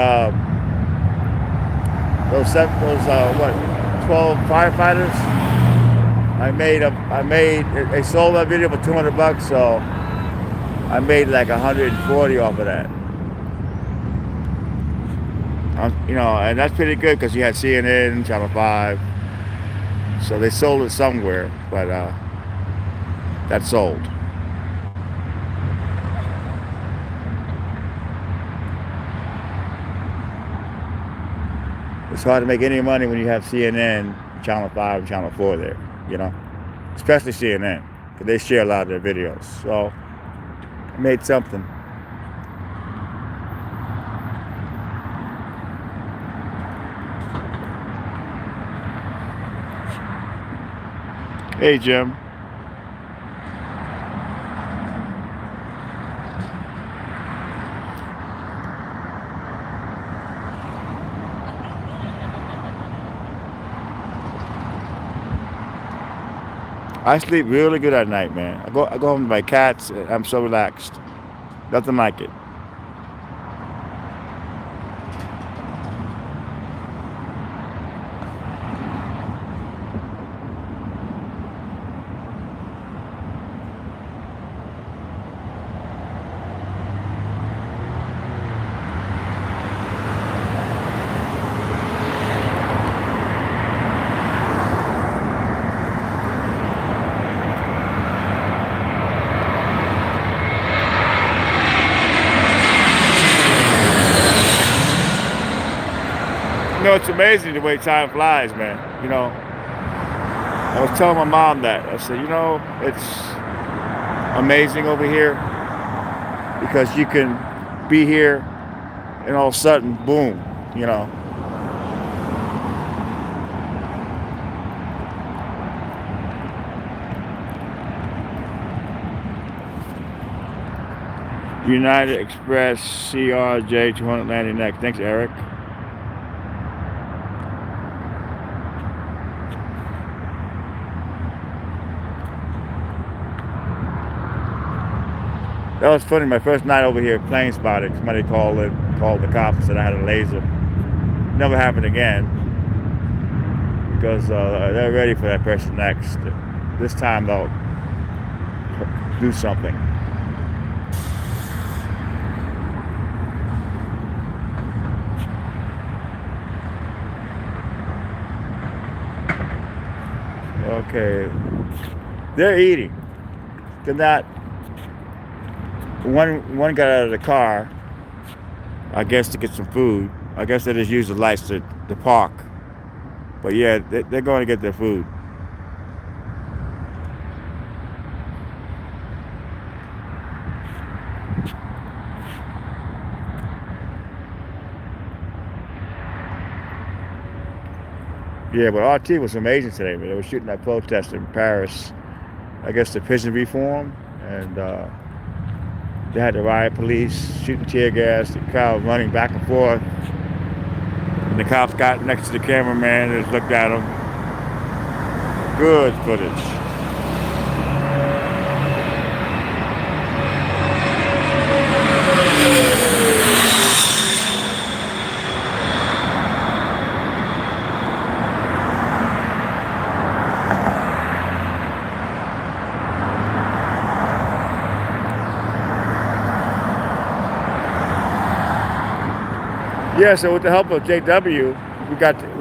those 12 firefighters, they sold that video for $200, so I made like 140 off of that. You know, and that's pretty good because you had CNN, Channel 5. So they sold it somewhere, but that sold. It's hard to make any money when you have CNN, Channel 5, and Channel 4 there, you know? Especially CNN, because they share a lot of their videos. So I made something. Hey, Jim. I sleep really good at night, man. I go home to my cats. And I'm so relaxed. Nothing like it. It's amazing the way time flies, man. I was telling my mom that. I said, it's amazing over here because you can be here and all of a sudden, boom, you know. United Express CRJ 200 landing next. Thanks, Eric. That was funny. My first night over here, plane spotted. Somebody called the cops and said I had a laser. Never happened again because they're ready for that person next. This time they'll do something. Okay, they're eating. They're not. One got out of the car, I guess to get some food. I guess they just use the lights to park. But yeah, they're going to get their food. Yeah, but RT was amazing today. They were shooting that protest in Paris. I guess the prison reform, and they had the riot police shooting tear gas, the crowd running back and forth. And the cops got next to the cameraman and just looked at him. Good footage. Yeah, so with the help of JW, we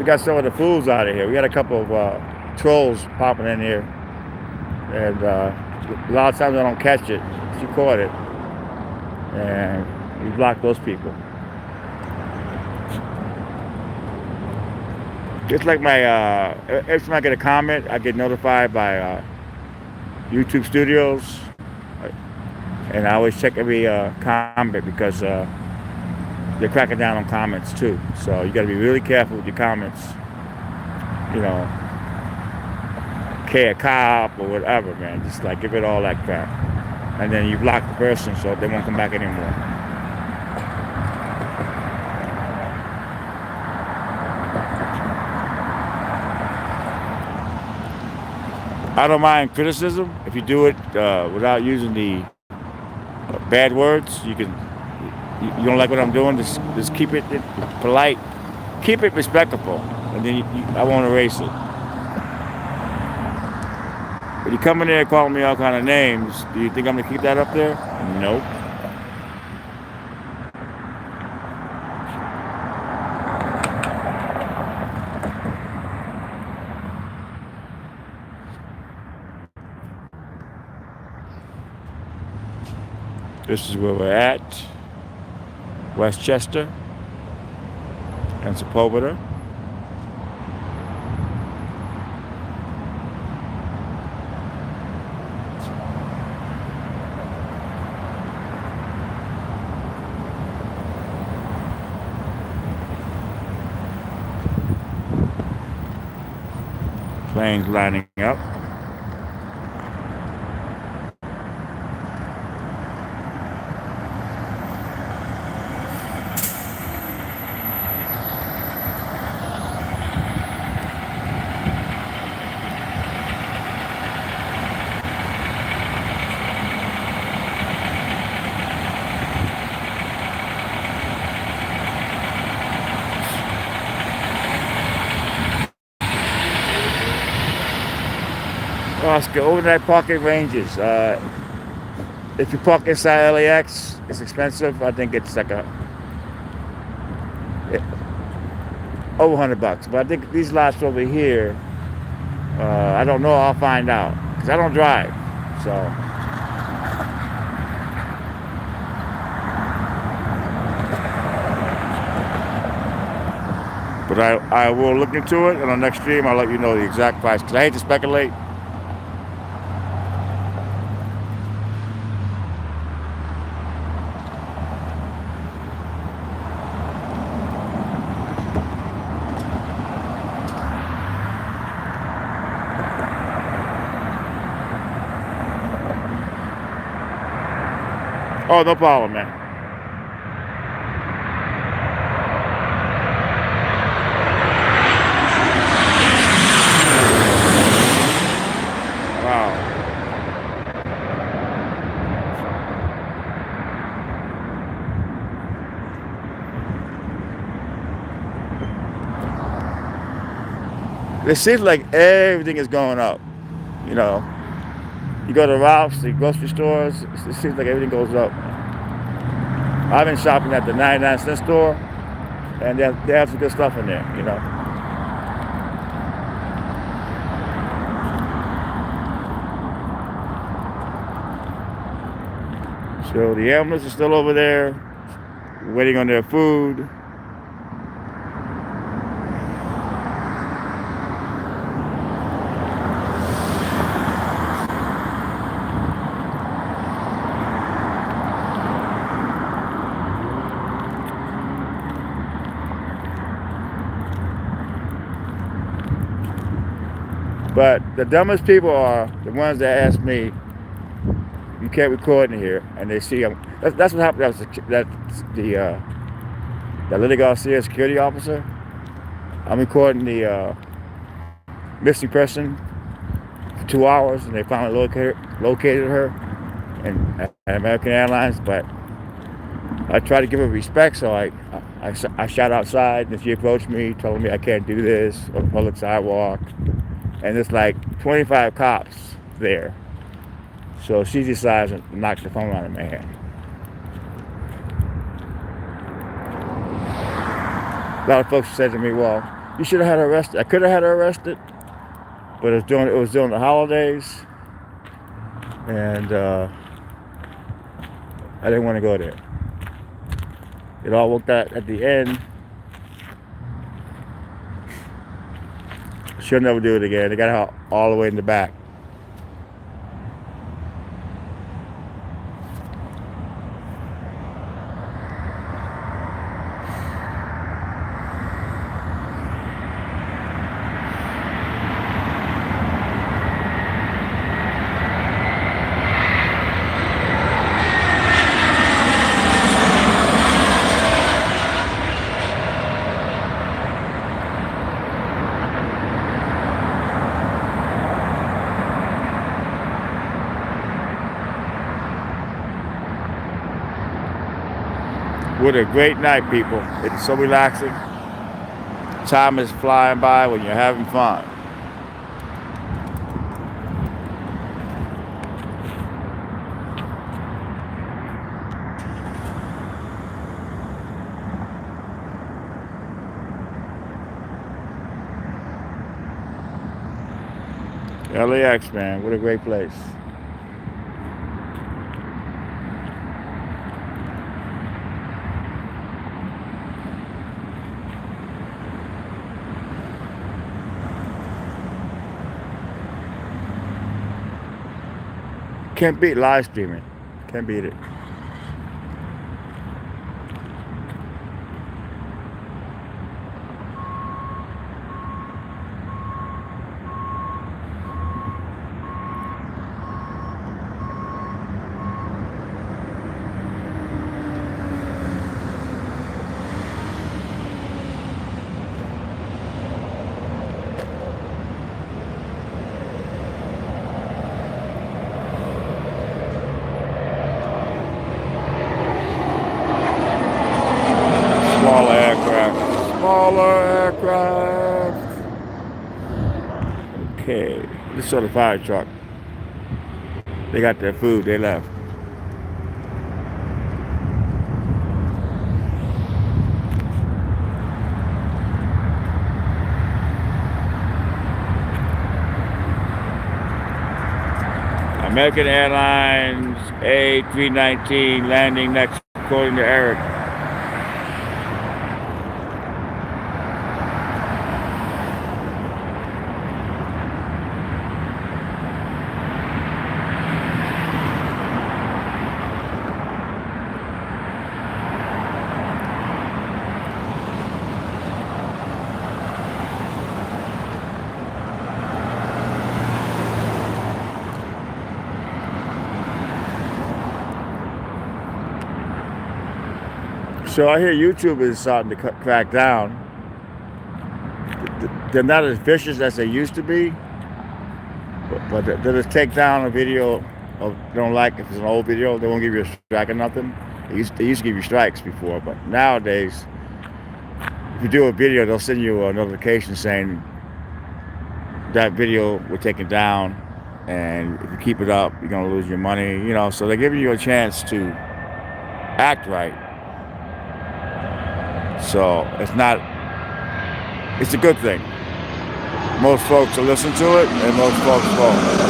got some of the fools out of here. We had a couple of trolls popping in here, and a lot of times I don't catch it. She caught it, and we blocked those people. It's like my every time I get a comment, I get notified by YouTube Studios, and I always check every comment because. They're cracking down on comments too. So you got to be really careful with your comments. A cop or whatever, man. Just like give it all that crap. And then you block the person so they won't come back anymore. I don't mind criticism if you do it without using the bad words. You don't like what I'm doing, just keep it polite, keep it respectful, and then I won't erase it. But you come in there calling me all kind of names, do you think I'm going to keep that up there? Nope. This is where we're at. Westchester and Sepulveda. Planes lining up. Oscar, overnight parking ranges. If you park inside LAX, it's expensive. I think it's like over $100. But I think these lots over here, I don't know. I'll find out because I don't drive. So, but I will look into it, and on next stream I'll let you know the exact price because I hate to speculate. Oh, no problem, man. Wow. It seems like everything is going up. You know, you go to Ralph's, the grocery stores, it seems like everything goes up. I've been shopping at the 99-cent store, and they have some good stuff in there, you know. So the animals are still over there, waiting on their food. But the dumbest people are the ones that ask me, "You can't record in here," and they see them. That's what happened. That Lily Garcia security officer. I'm recording the missing person for 2 hours, and they finally located her at American Airlines. But I tried to give her respect, so I shot outside, and she approached me, telling me I can't do this on the public sidewalk. And there's like 25 cops there. So she decides to knock the phone out of my hand. A lot of folks said to me, well, you should have had her arrested. I could have had her arrested, but it was during the holidays. And I didn't want to go there. It all worked out at the end. She'll never do it again. They got her all the way in the back. What a great night, people. It's so relaxing. Time is flying by when you're having fun. LAX, man, what a great place. Can't beat live streaming. Can't beat it. Smaller aircraft. Okay. This sort of fire truck. They got their food. They left. American Airlines A319 landing next, according to Eric. So I hear YouTube is starting to crack down. They're not as vicious as they used to be, but they'll just take down a video of they don't like. If it's an old video, they won't give you a strike or nothing. They used to give you strikes before, but nowadays, if you do a video, they'll send you a notification saying that video was taken down, and if you keep it up, you're gonna lose your money. You know, so they're giving you a chance to act right. So it's a good thing. Most folks will listen to it, and most folks won't.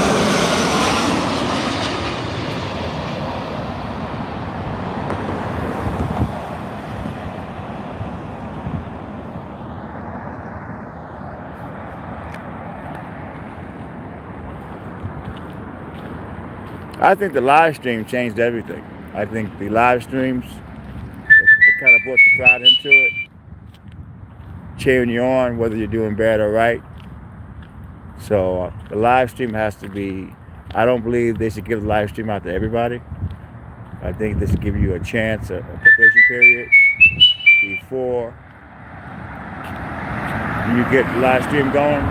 I think the live stream changed everything. I think the live streams, it kind of brought the crowd into it, cheering you on whether you're doing bad or right. So the live stream has to be, I don't believe they should give the live stream out to everybody. I think they should give you a chance, a probation period before you get the live stream going.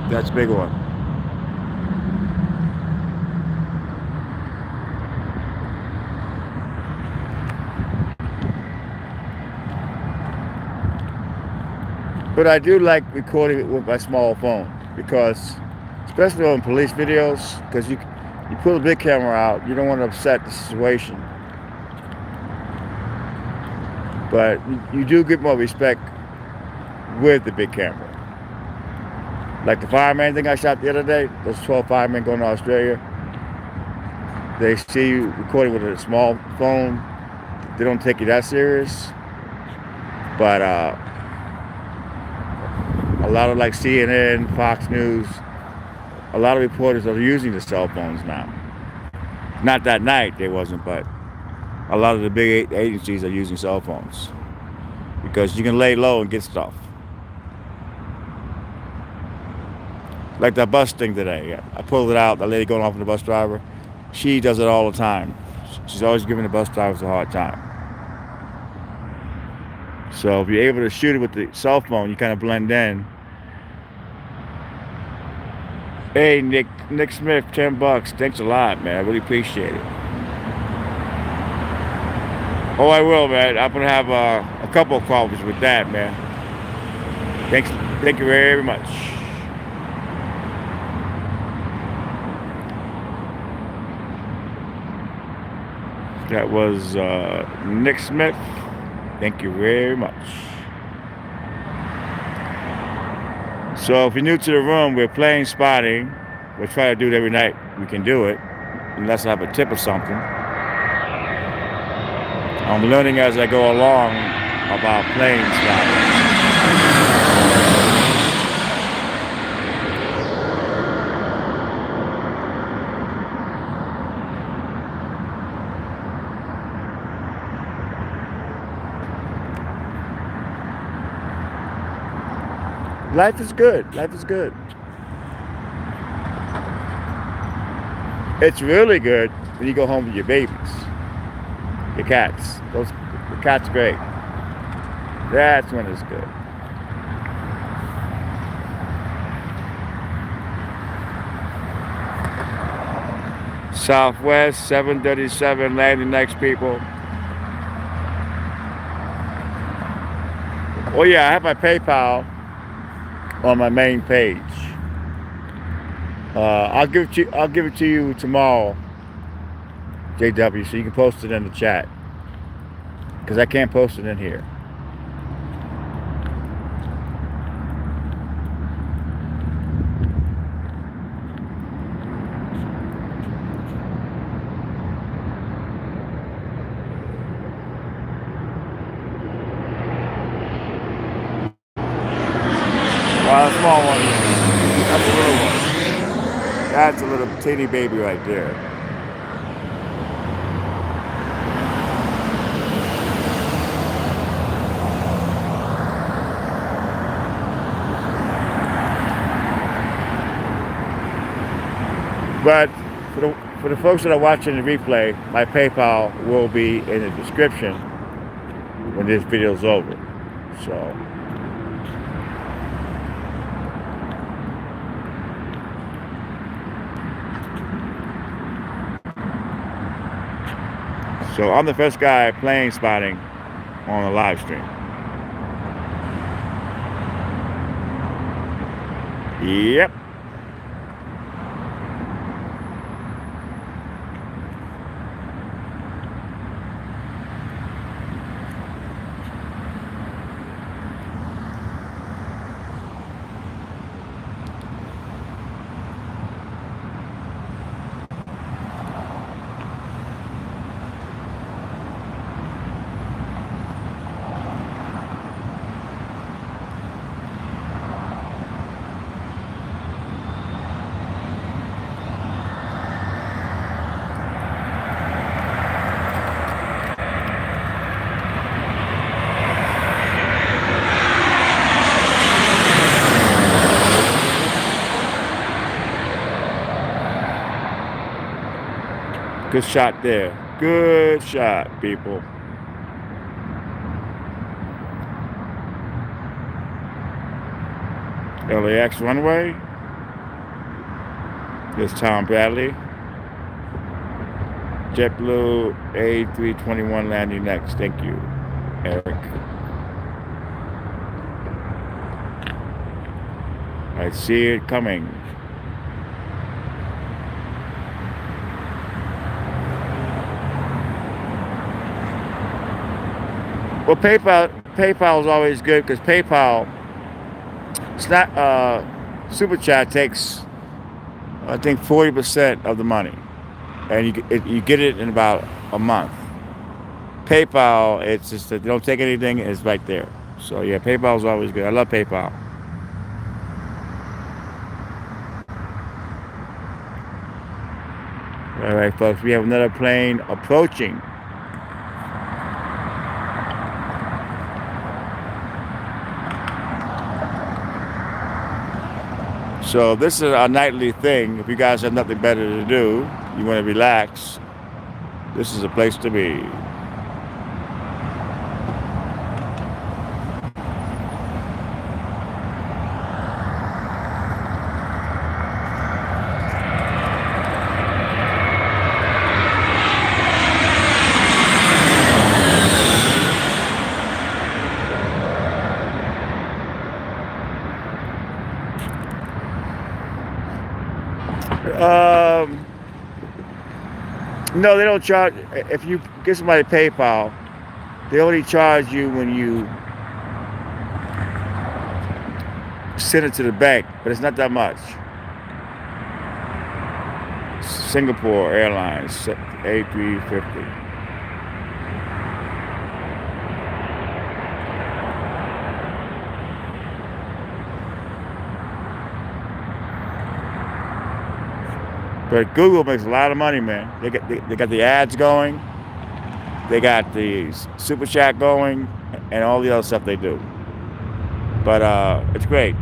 That's a big one. But I do like recording it with my small phone because, especially on police videos, because you pull a big camera out, you don't want to upset the situation. But you do get more respect with the big camera. Like the fireman thing I shot the other day, those 12 firemen going to Australia, they see you recording with a small phone, they don't take you that serious. But a lot of like CNN, Fox News, a lot of reporters are using the cell phones now. Not that night they wasn't, but a lot of the big agencies are using cell phones because you can lay low and get stuff. Like that bus thing today. I pulled it out, the lady going off with the bus driver. She does it all the time. She's always giving the bus drivers a hard time. So if you're able to shoot it with the cell phone, you kind of blend in. Hey, Nick Smith, $10. Thanks a lot, man. I really appreciate it. Oh, I will, man. I'm going to have a couple of coffees with that, man. Thank you very much. That was Nick Smith. Thank you very much. So if you're new to the room, we're playing spotting. We'll try to do it every night. We can do it, unless I have a tip or something. I'm learning as I go along about playing spotting. Life is good. Life is good. It's really good when you go home with your babies, your cats. The cat's great. That's when it's good. Southwest 737 landing next, people. Oh yeah, I have my PayPal on my main page. I'll give it to you. I'll give it to you tomorrow, JW, so you can post it in the chat because I can't post it in here. Wow, a small one. That's a little one. That's a little teeny baby right there. But for the folks that are watching the replay, my PayPal will be in the description when this video is over. So I'm the first guy playing spotting on a live stream. Yep. Good shot there. Good shot, people. LAX runway. This is Tom Bradley. JetBlue A321 landing next. Thank you, Eric. I see it coming. Well, PayPal is always good because PayPal, it's not Super Chat takes, I think, 40% of the money, and you get it in about a month. PayPal, it's just that they don't take anything; it's right there. So yeah, PayPal is always good. I love PayPal. All right, folks, we have another plane approaching. So this is a nightly thing. If you guys have nothing better to do, you want to relax, this is a place to be. No, they don't charge. If you get somebody PayPal, they only charge you when you send it to the bank, but it's not that much. Singapore Airlines, A350. But Google makes a lot of money, man. They got the ads going, they got the Super Chat going, and all the other stuff they do. But it's great.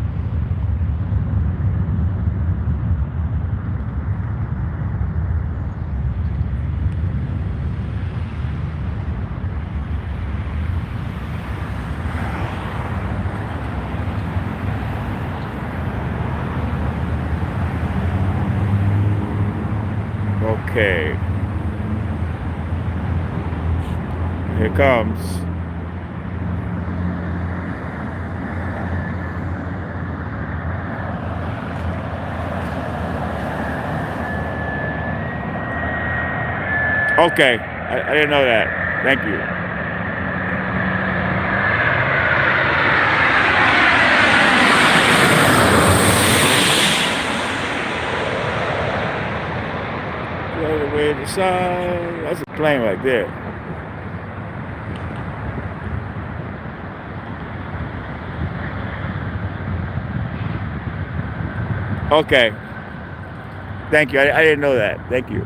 Okay, here it comes. Okay, I didn't know that. Thank you. Right away the side. That's a plane right there. Okay, thank you. I didn't know that. Thank you.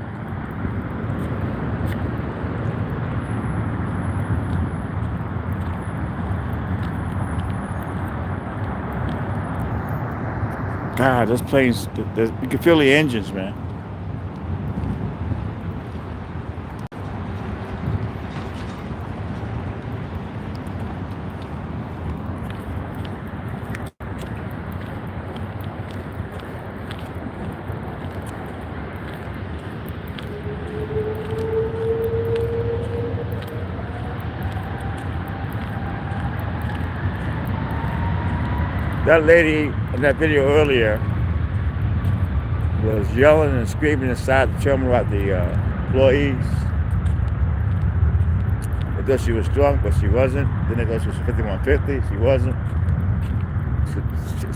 God, those planes, you can feel the engines, man. That lady in that video earlier was yelling and screaming inside the terminal at the employees. They thought she was drunk, but she wasn't. Then they thought she was 5150. She wasn't.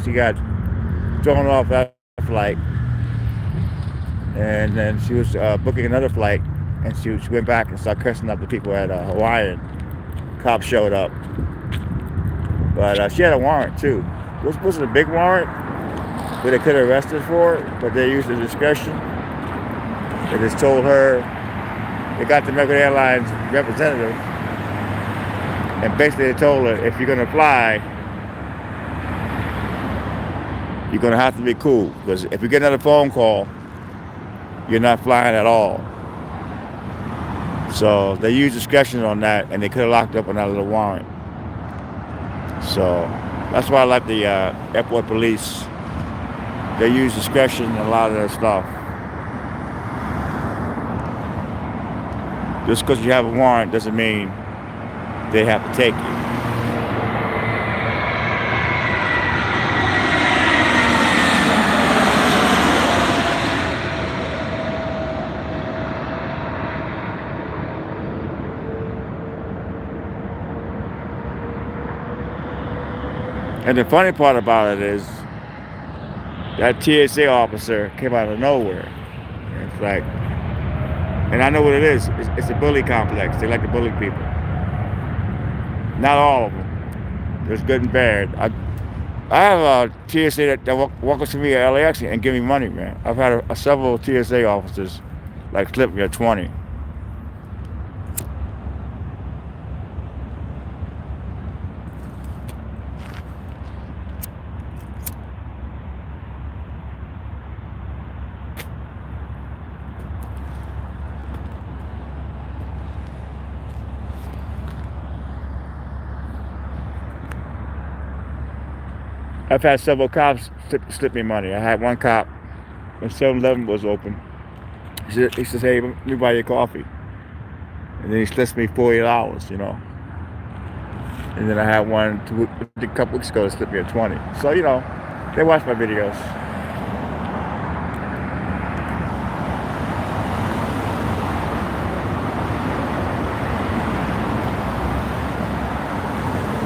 She got thrown off that flight, and then she was booking another flight, and she went back and started cursing up the people at Hawaiian. Cops showed up, but she had a warrant too. This wasn't a big warrant, but they could have arrested for it, but they used their discretion. They just told her, they got the American Airlines representative, and basically they told her, if you're going to fly, you're going to have to be cool, because if you get another phone call, you're not flying at all. So they used discretion on that, and they could have locked up another little warrant. So that's why I like the airport police. They use discretion in a lot of their stuff. Just because you have a warrant doesn't mean they have to take you. And the funny part about it is that TSA officer came out of nowhere. And it's like, and I know what it is. It's a bully complex. They like to bully people. Not all of them. There's good and bad. I have a TSA that walk up to me at LAX and give me money, man. I've had several TSA officers like slip me a 20. I've had several cops slip me money. I had one cop when 7-Eleven was open. He says, hey, let me buy you coffee. And then he slips me $48, you know. And then I had one a couple weeks ago that slipped me a 20. So, you know, they watch my videos.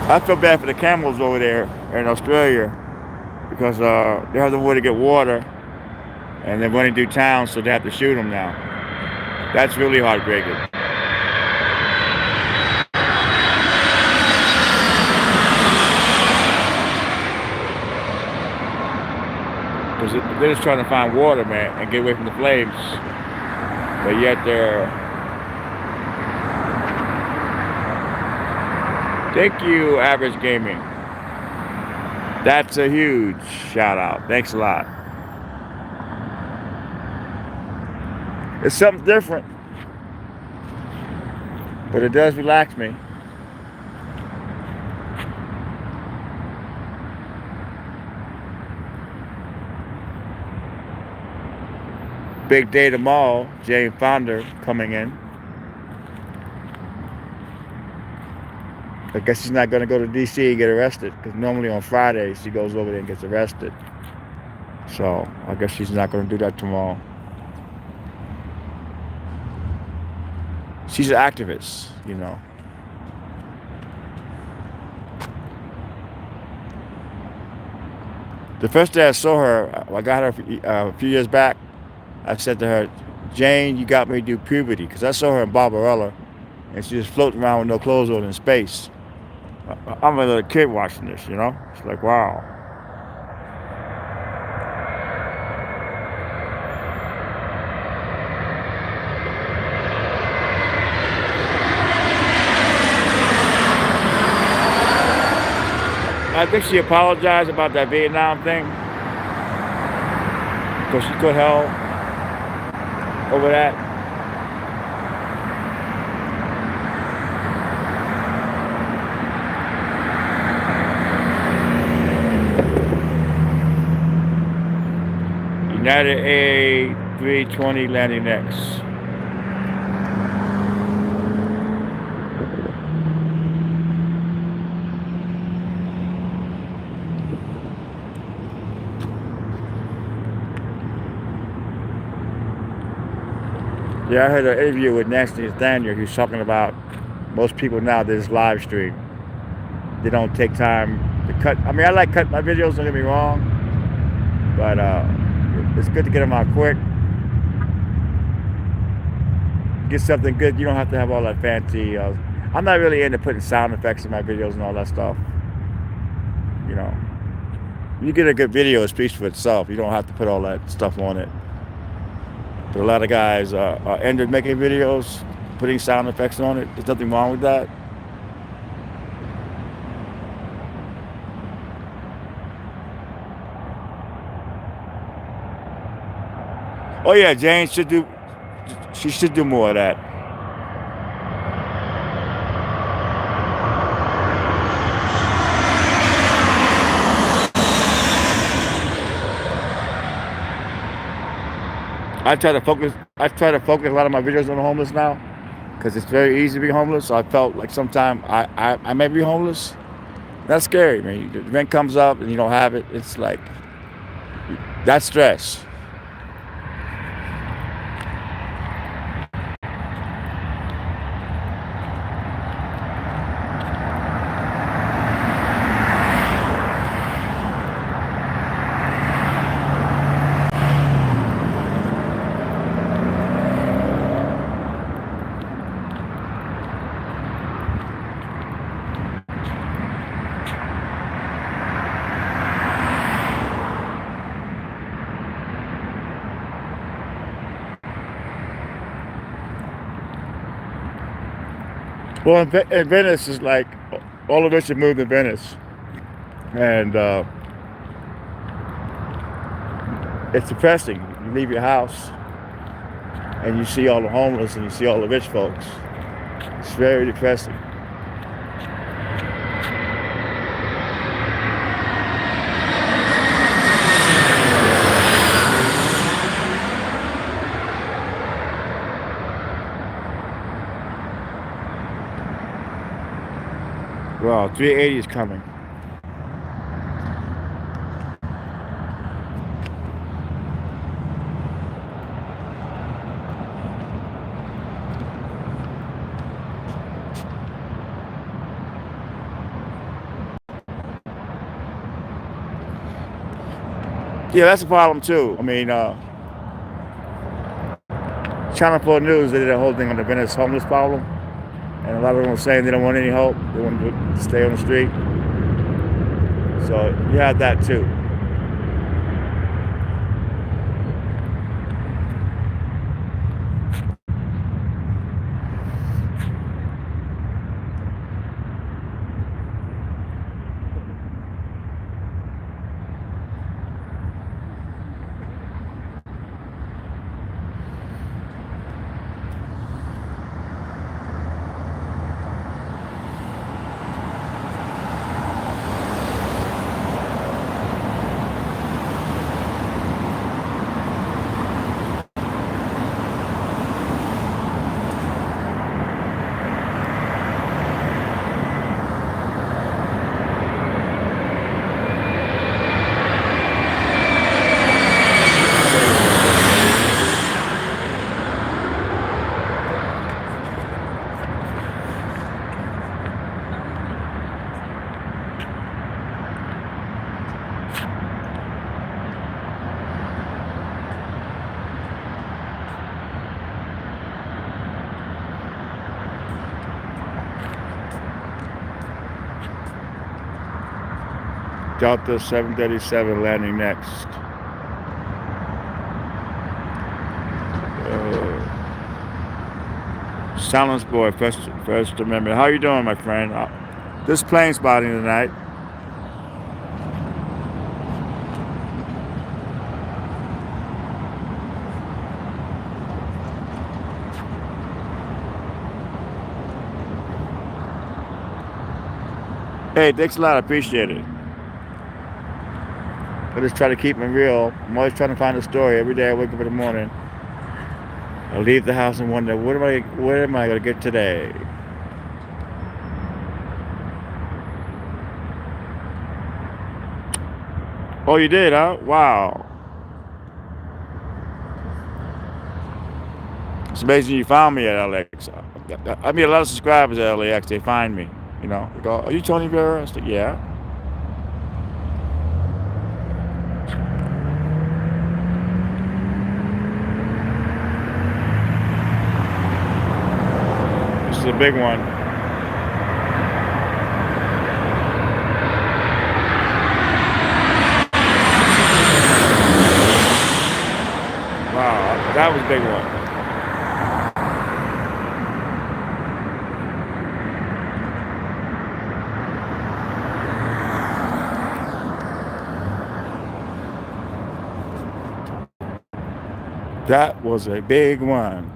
I feel bad for the camels over there in Australia because they have nowhere to get water, and they're running through town, so they have to shoot them now. That's really heartbreaking. Because they're just trying to find water, man, and get away from the flames. But yet they're... Thank you, Average Gaming. That's a huge shout out. Thanks a lot. It's something different, but it does relax me. Big day tomorrow. Jane Fonda coming in. I guess she's not going to go to D.C. and get arrested because normally on Fridays she goes over there and gets arrested. So I guess she's not going to do that tomorrow. She's an activist, you know. The first day I saw her, I got her a few years back. I said to her, Jane, you got me to do puberty. Because I saw her in Barbarella, and she was floating around with no clothes on in space. I'm a little kid watching this, you know? It's like, wow. I think she apologized about that Vietnam thing. Because she could hell over that. United A320 landing next. Yeah, I heard an interview with Nancy Nathaniel. He was talking about most people now they just live stream. They don't take time to cut. I mean, I like cutting my videos, don't get me wrong, but it's good to get them out quick. Get something good. You don't have to have all that fancy. I'm not really into putting sound effects in my videos and all that stuff. You know, you get a good video, it speaks for itself. You don't have to put all that stuff on it. But a lot of guys are ended making videos, putting sound effects on it. There's nothing wrong with that. Oh yeah, Jane should do. She should do more of that. I try to focus. I try to focus a lot of my videos on the homeless now, because it's very easy to be homeless. So I felt like sometimes I may be homeless. That's scary, man. The rent comes up and you don't have it. It's like that's stress. Well, in Venice is like all of us should move to Venice, and it's depressing. You leave your house and you see all the homeless and you see all the rich folks. It's very depressing. Wow, 380 is coming. Yeah, that's a problem too. I mean, Channel 4 News, they did a whole thing on the Venice homeless problem. And a lot of them were saying they don't want any help. They want to stay on the street. So you have that too. Delta 737 landing next. Silence Boy, First Amendment. How you doing, my friend? This plane spotting tonight. Hey, thanks a lot. I appreciate it. I just try to keep it real. I'm always trying to find a story. Every day I wake up in the morning, I leave the house and wonder, what am I going to get today? Oh, you did, huh? Wow. It's amazing you found me at LX. I meet a lot of subscribers at LAX. They find me. You know, they go, "Are you Tony Vera?" I said, "Yeah." This is a big one. Wow, that was a big one. That was a big one.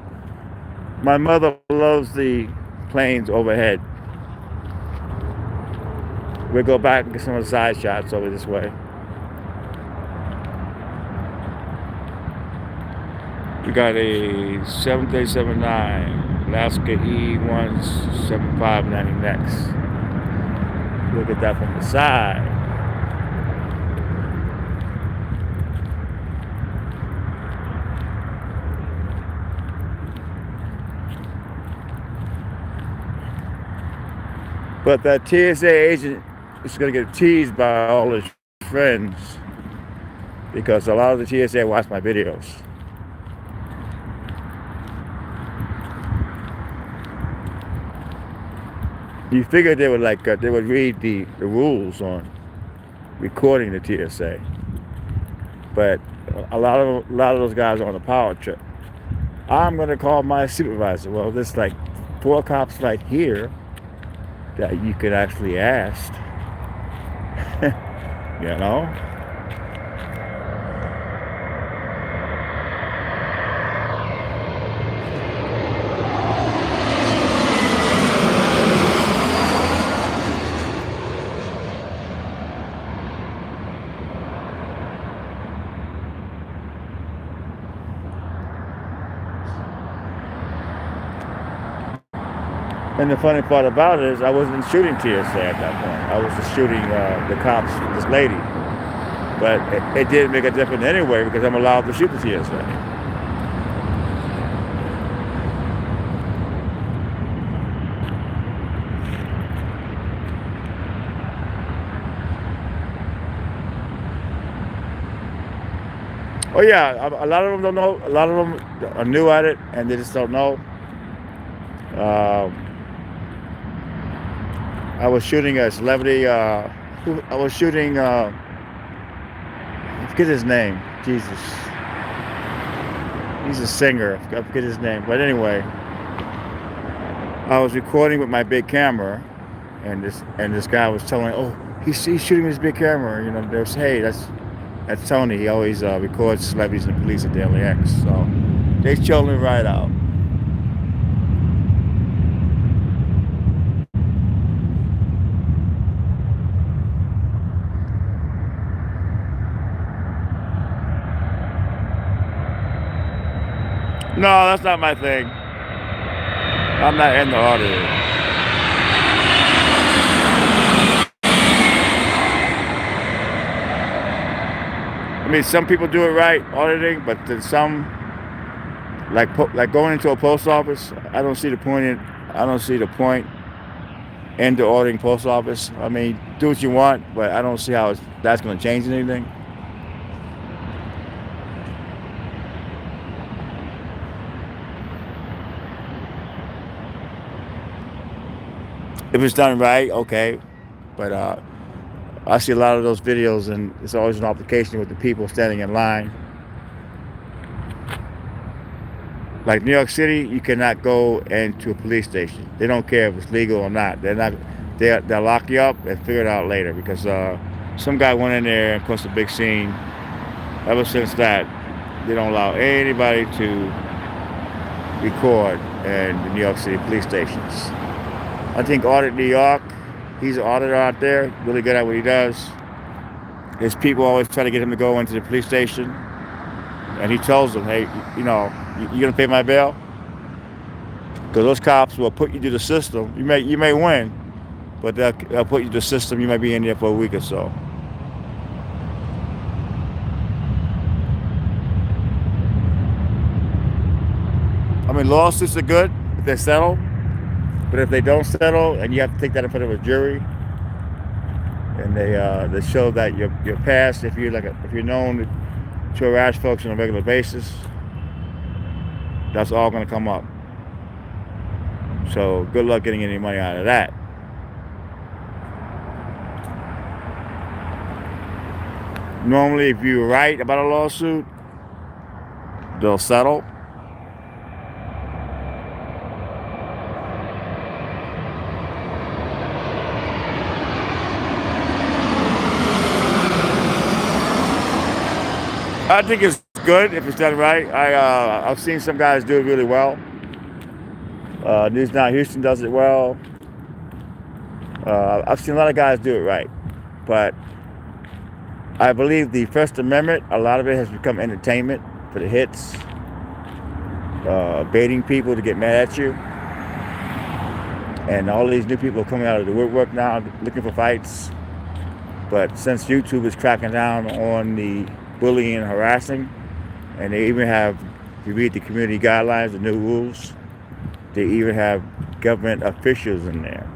My mother loves the planes overhead. We'll go back and get some of the side shots over this way. We got a 7379 Alaska E175 landing next. Look at that from the side. But that TSA agent is going to get teased by all his friends because a lot of the TSA watch my videos. You figured they would they would read the rules on recording the TSA, but a lot of those guys are on a power trip. I'm going to call my supervisor. Well, there's like 4 cops right here that you could actually ask. You know? And the funny part about it is I wasn't shooting TSA at that point. I was just shooting the cops, this lady. But it didn't make a difference anyway because I'm allowed to shoot the TSA. Oh yeah, a lot of them don't know. A lot of them are new at it and they just don't know. I was shooting a celebrity. I was shooting. I forget his name. Jesus, he's a singer. I forget his name. But anyway, I was recording with my big camera, and this guy was telling, "Oh, he's shooting with his big camera." You know, they was, "Hey, that's Tony. He always records celebrities and police at Daily X." So they showed me right out. No, that's not my thing. I'm not in the audio. I mean, some people do it right, auditing, but then some, like going into a post office, I don't see the point in the auditing post office. I mean, do what you want, but I don't see how that's going to change anything. If it's done right, okay. But I see a lot of those videos, and it's always an altercation with the people standing in line. Like New York City, you cannot go into a police station. They don't care if it's legal or not. They're not. They'll lock you up and figure it out later because some guy went in there and caused a big scene. Ever since that, they don't allow anybody to record in the New York City police stations. I think Audit New York, he's an auditor out there, really good at what he does. His people always try to get him to go into the police station, and he tells them, hey, you know, you gonna pay my bail? Because those cops will put you through the system. You may win, but they'll put you through the system. You might be in there for a week or so. I mean, lawsuits are good if they settle, but if they don't settle and you have to take that in front of a jury, and they show that you're past, if you're known to harass folks on a regular basis, that's all going to come up. So good luck getting any money out of that. Normally, if you're right about a lawsuit, they'll settle. I think it's good if it's done right. I've seen some guys do it really well. News Now Houston does it well. I've seen a lot of guys do it right, but I believe the First Amendment, a lot of it has become entertainment for the hits, baiting people to get mad at you, and all these new people are coming out of the woodwork now looking for fights. But since YouTube is cracking down on the bullying and harassing, and they even have, if you read the community guidelines, the new rules, they even have government officials in there.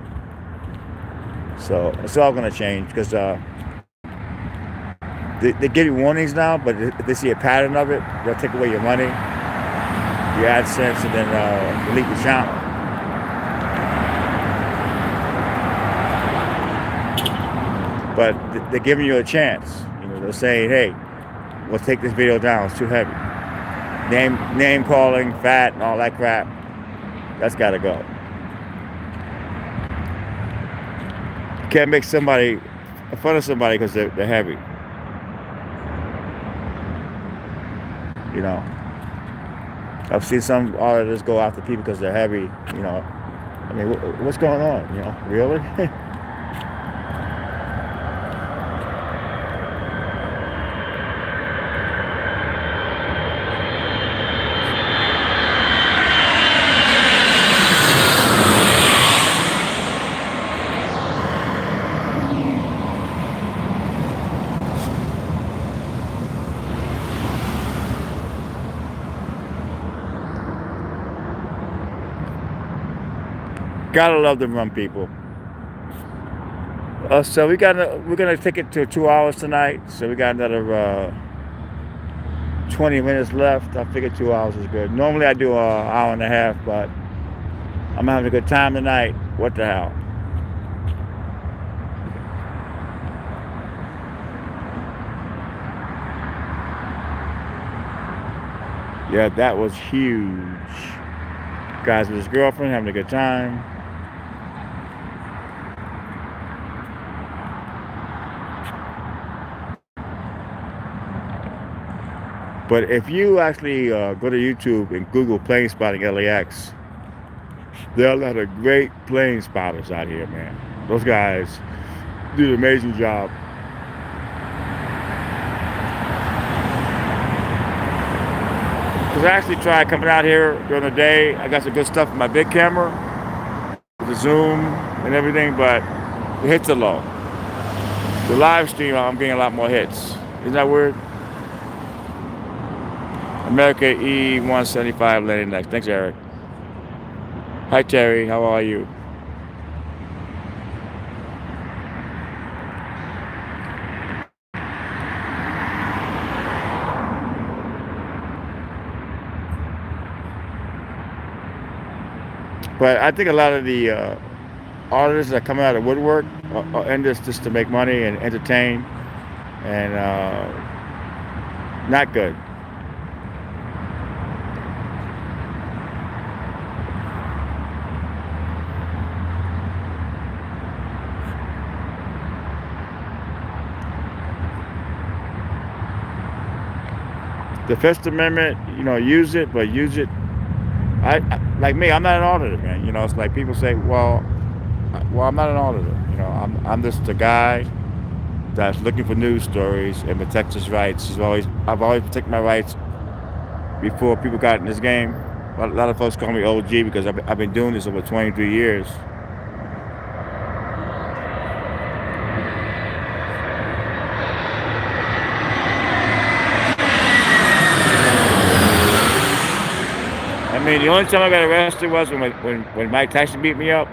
So it's all going to change because they give you warnings now, but if they see a pattern of it, they'll take away your money, your AdSense, and then delete your channel. But they're giving you a chance. You know, they're saying, hey, we'll take this video down, it's too heavy. Name calling, fat, and all that crap, that's got to go. You can't make somebody fun of somebody because they're heavy. You know, I've seen some auditors go after people because they're heavy. You know, I mean, what's going on? You know, really? Gotta love them rum people. So we're gonna take it to 2 hours tonight. So we got another 20 minutes left. I figured 2 hours is good. Normally I do an hour and a half, but I'm having a good time tonight. What the hell? Yeah, that was huge. Guys with his girlfriend having a good time. But if you actually go to YouTube and Google plane spotting LAX, there are a lot of great plane spotters out here, man. Those guys do an amazing job. Because I actually tried coming out here during the day. I got some good stuff with my big camera, with the zoom and everything, but the hits are low. The live stream, I'm getting a lot more hits. Isn't that weird? America E175 landing next. Thanks, Eric. Hi, Terry. How are you? But I think a lot of the artists that come out of woodwork are in this just to make money and entertain, and not good. The First Amendment, use it, but use it. Like me, I'm not an auditor, man. It's like people say, well, I'm not an auditor. I'm just a guy that's looking for news stories and protects his rights. I've always protected my rights before people got in this game. A lot of folks call me OG because I've been doing this over 23 years. I mean, the only time I got arrested was when Mike Tyson beat me up,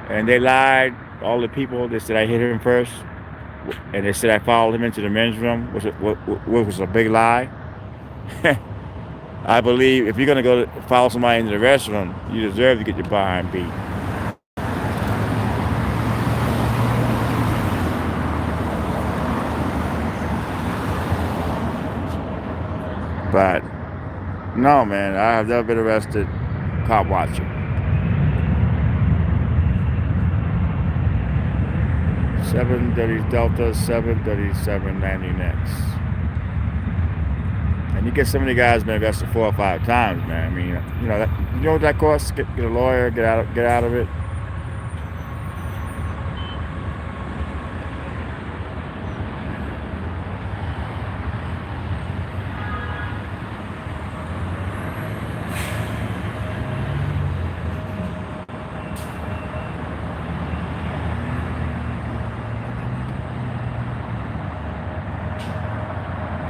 and they lied. All the people, they said I hit him first, and they said I followed him into the men's room, which was a big lie. I believe if you're gonna go follow somebody into the restroom, you deserve to get your behind beat. But no, man, I have never been arrested cop watching. 730 Delta, 737 landing next. And you get some of the guys been arrested 4 or 5 times, man. I mean, you know what that costs? Get a lawyer, get out of it.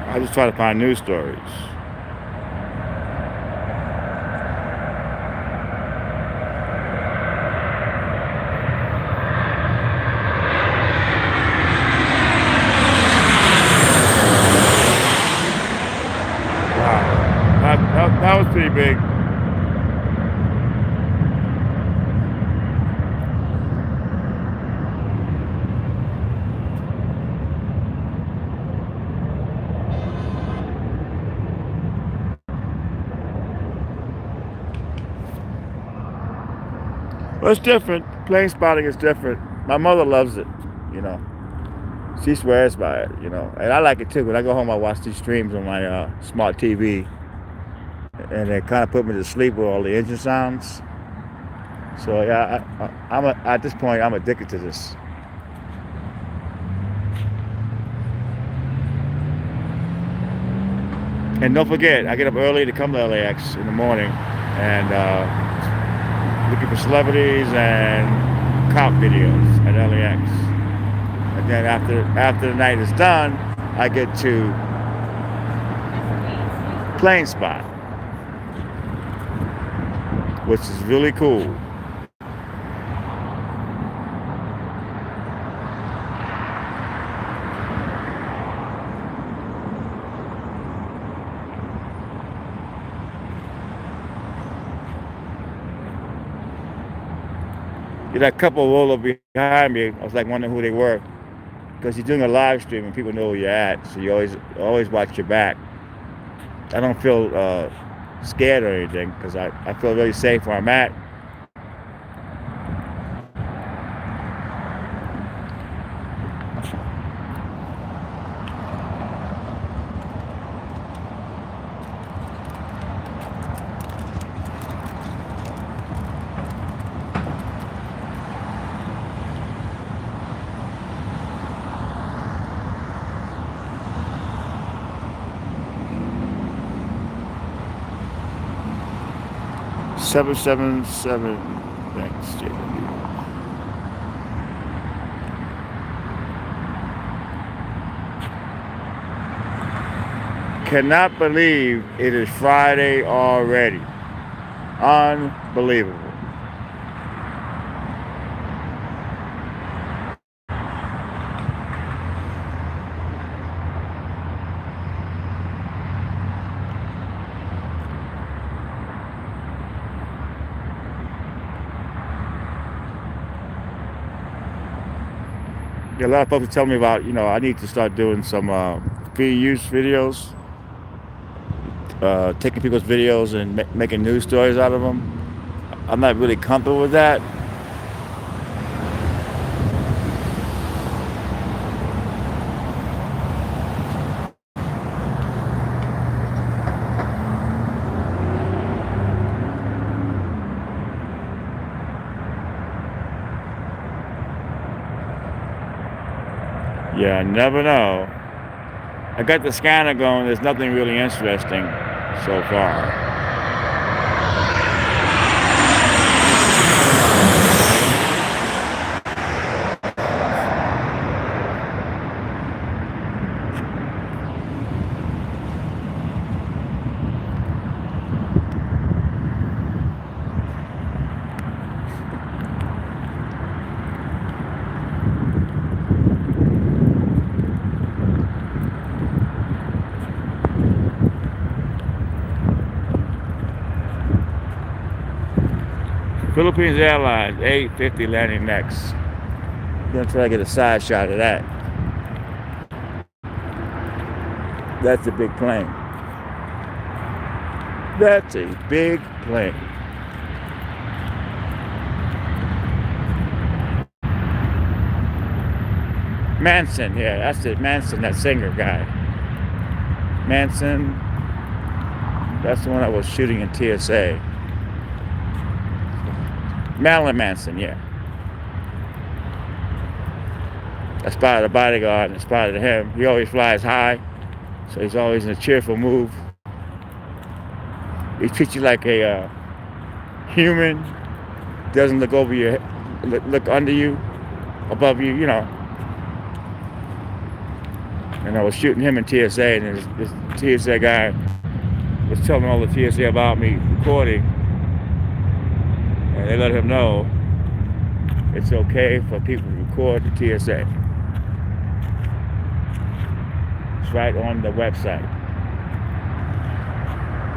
I just try to find news stories. Wow, that was pretty big. Well, it's different. Plane spotting is different. My mother loves it, you know. She swears by it, and I like it too. When I go home, I watch these streams on my smart TV, and they kind of put me to sleep with all the engine sounds. So yeah, at this point, I'm addicted to this. And don't forget, I get up early to come to LAX in the morning, and looking for celebrities and cop videos at LAX. And then after the night is done, I get to plane spot, which is really cool. That couple rolled up behind me. I was like wondering who they were, because you're doing a live stream and people know where you're at, so you always watch your back. I don't feel scared or anything, because I feel really safe where I'm at. $777 thanks, JW. Cannot believe it is Friday already. Unbelievable. Yeah, a lot of folks tell me about, I need to start doing some free use videos, taking people's videos and making news stories out of them. I'm not really comfortable with that. Yeah, I never know. I got the scanner going. There's nothing really interesting so far. Philippines Airlines, 850 landing next. I'm gonna try to get a side shot of that. That's a big plane. That's a big plane. Manson, yeah, that's it. Manson, that singer guy. Manson, that's the one I was shooting in TSA. Marilyn Manson, yeah. I spotted a bodyguard and spotted him. He always flies high, so he's always in a cheerful mood. He treats you like a human. Doesn't look over your, look under you, above you, And I was shooting him in TSA, and this TSA guy was telling all the TSA about me recording, and they let him know it's okay for people to record the TSA. It's right on the website.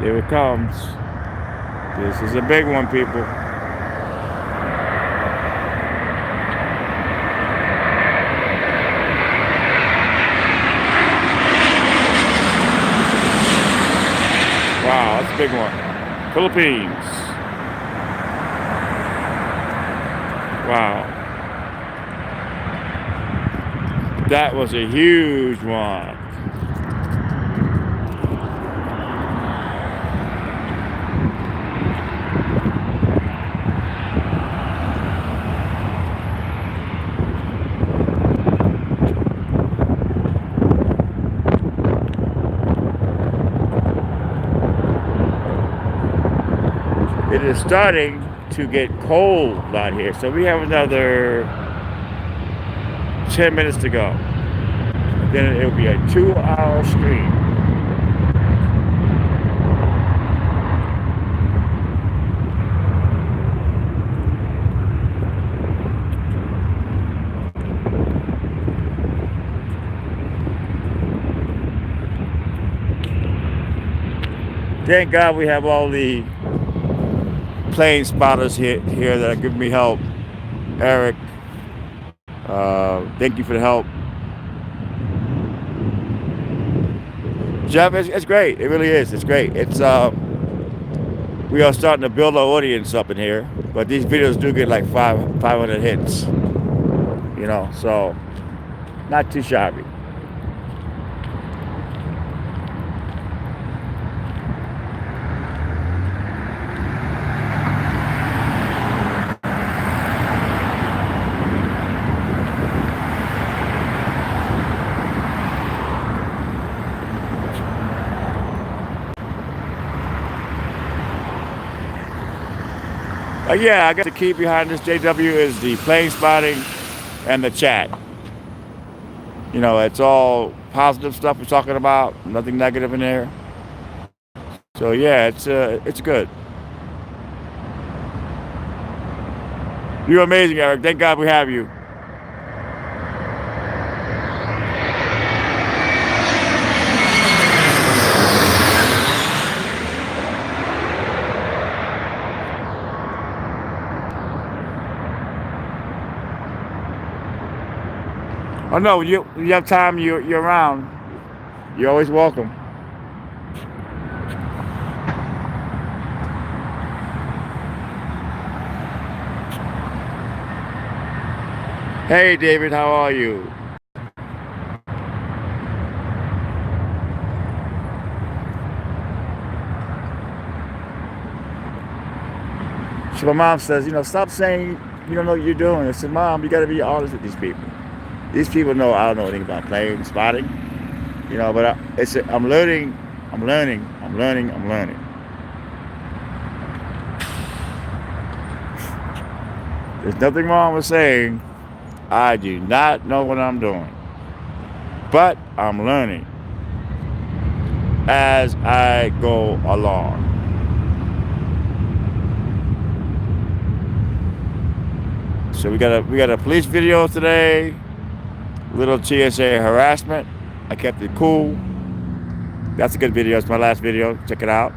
Here it comes. This is a big one, people. Wow, that's a big one. Philippines. Wow. That was a huge one. It is starting to get cold out here, so we have another 10 minutes to go. Then it'll be a 2-hour stream. Thank God we have all the plane spotters here that are giving me help. Eric, thank you for the help. Jeff, it's great. It really is. It's great. It's we are starting to build our audience up in here, but these videos do get like 500 hits, so not too shabby. Yeah, I guess the key behind this JW is the plane spotting and the chat. It's all positive stuff we're talking about, nothing negative in there. So yeah, it's good. You're amazing, Eric. Thank God we have you. Oh no, you have time. You're around. You're always welcome. Hey David, how are you? So my mom says, stop saying you don't know what you're doing. I said, Mom, you got to be honest with these people. These people know I don't know anything about playing, spotting. But I'm learning, I'm learning, I'm learning, I'm learning. There's nothing wrong with saying I do not know what I'm doing, but I'm learning as I go along. So we got a police video today. Little TSA harassment. I kept it cool. That's a good video. It's my last video. Check it out.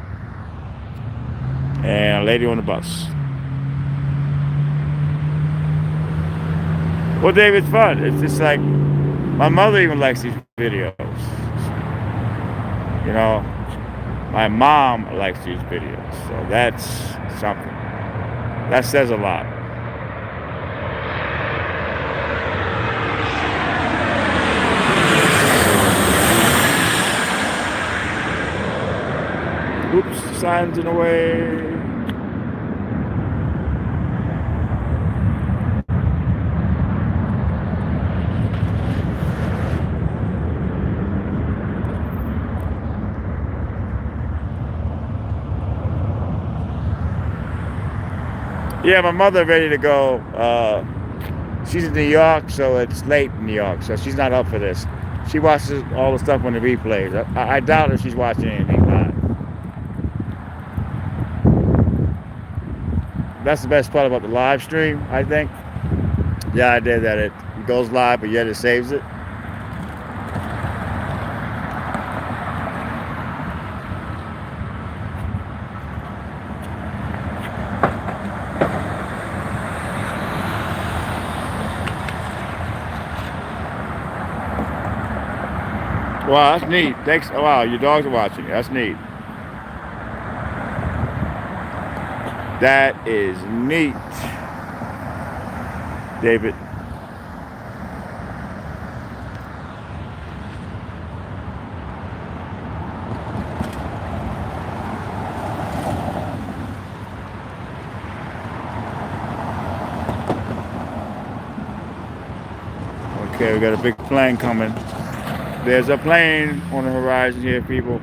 And a lady on the bus. Well, David, it's fun. It's just like my mother even likes these videos. My mom likes these videos. So that's something. That says a lot. Oops, signs in the way. Yeah, my mother ready to go. She's in New York, so it's late in New York, so she's not up for this. She watches all the stuff on the replays. I doubt if she's watching anything live. That's the best part about the live stream, I think. The idea that it goes live, but yet it saves it. Wow, that's neat. Thanks. Oh, wow, your dogs are watching. That's neat. That is neat, David. Okay, we got a big plane coming. There's a plane on the horizon here, people.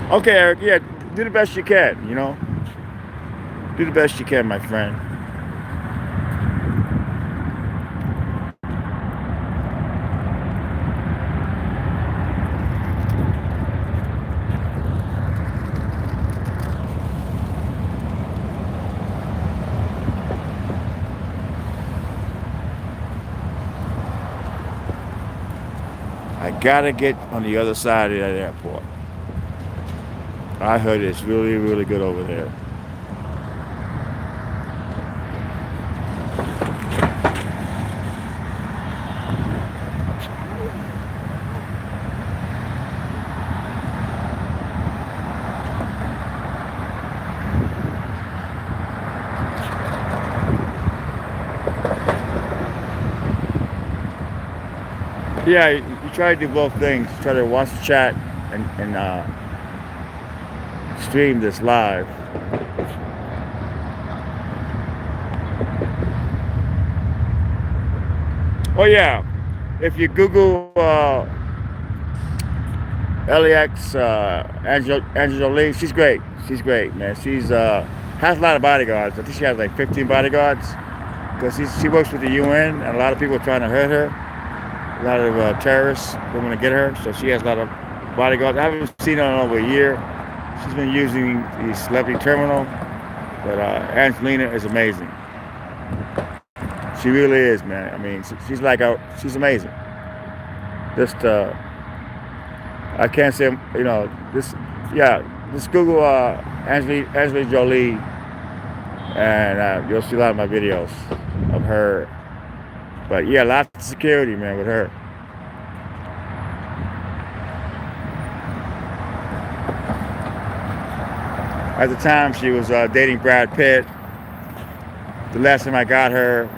Okay, Eric, yeah, do the best you can, Do the best you can, my friend. I gotta get on the other side of that airport. I heard it's really, really good over there. Yeah, you try to do both things. Try to watch the chat and stream this live. Oh yeah, if you Google LAX Angela Lee, she's great. She's great, man. She's has a lot of bodyguards. I think she has like 15 bodyguards because she works with the UN, and a lot of people are trying to hurt her. A lot of terrorists don't want to get her, so she has a lot of bodyguards. I haven't seen her in over a year. She's been using the celebrity terminal, but Angelina is amazing. She really is, man. I mean, she's amazing. Just I can't say, this. Yeah, just Google Angelina Jolie, and you'll see a lot of my videos of her. But yeah, lots of security, man, with her. At the time, she was dating Brad Pitt. The last time I got her,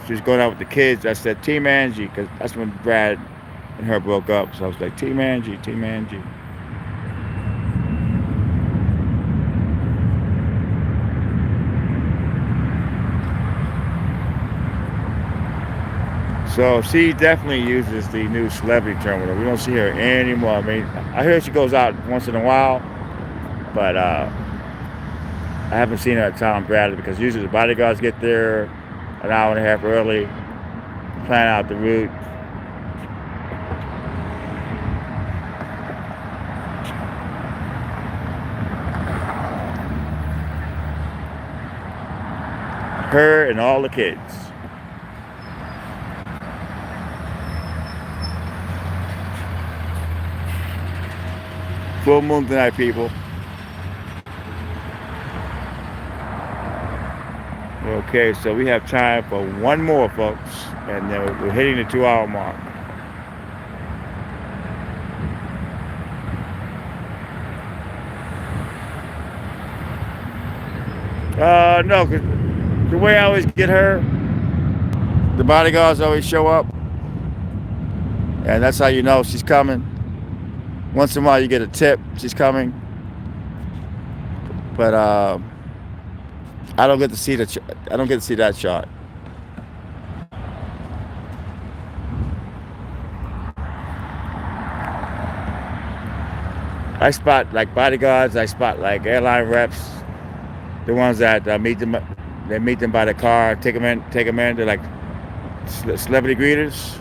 she was going out with the kids. I said, Team Angie, because that's when Brad and her broke up. So I was like, Team Angie, Team Angie. So she definitely uses the new celebrity terminal. We don't see her anymore. I mean, I hear she goes out once in a while, but I haven't seen her at Tom Bradley because usually the bodyguards get there an hour and a half early, plan out the route. Her and all the kids. Full moon tonight, people. Okay, so we have time for one more, folks, and then we're hitting the 2-hour mark. No, 'cause the way I always get her, the bodyguards always show up, and that's how you know she's coming. Once in a while, you get a tip she's coming, but I don't get to see I don't get to see that shot. I spot like bodyguards. I spot like airline reps, the ones that meet them. They meet them by the car, take them in. They're like celebrity greeters.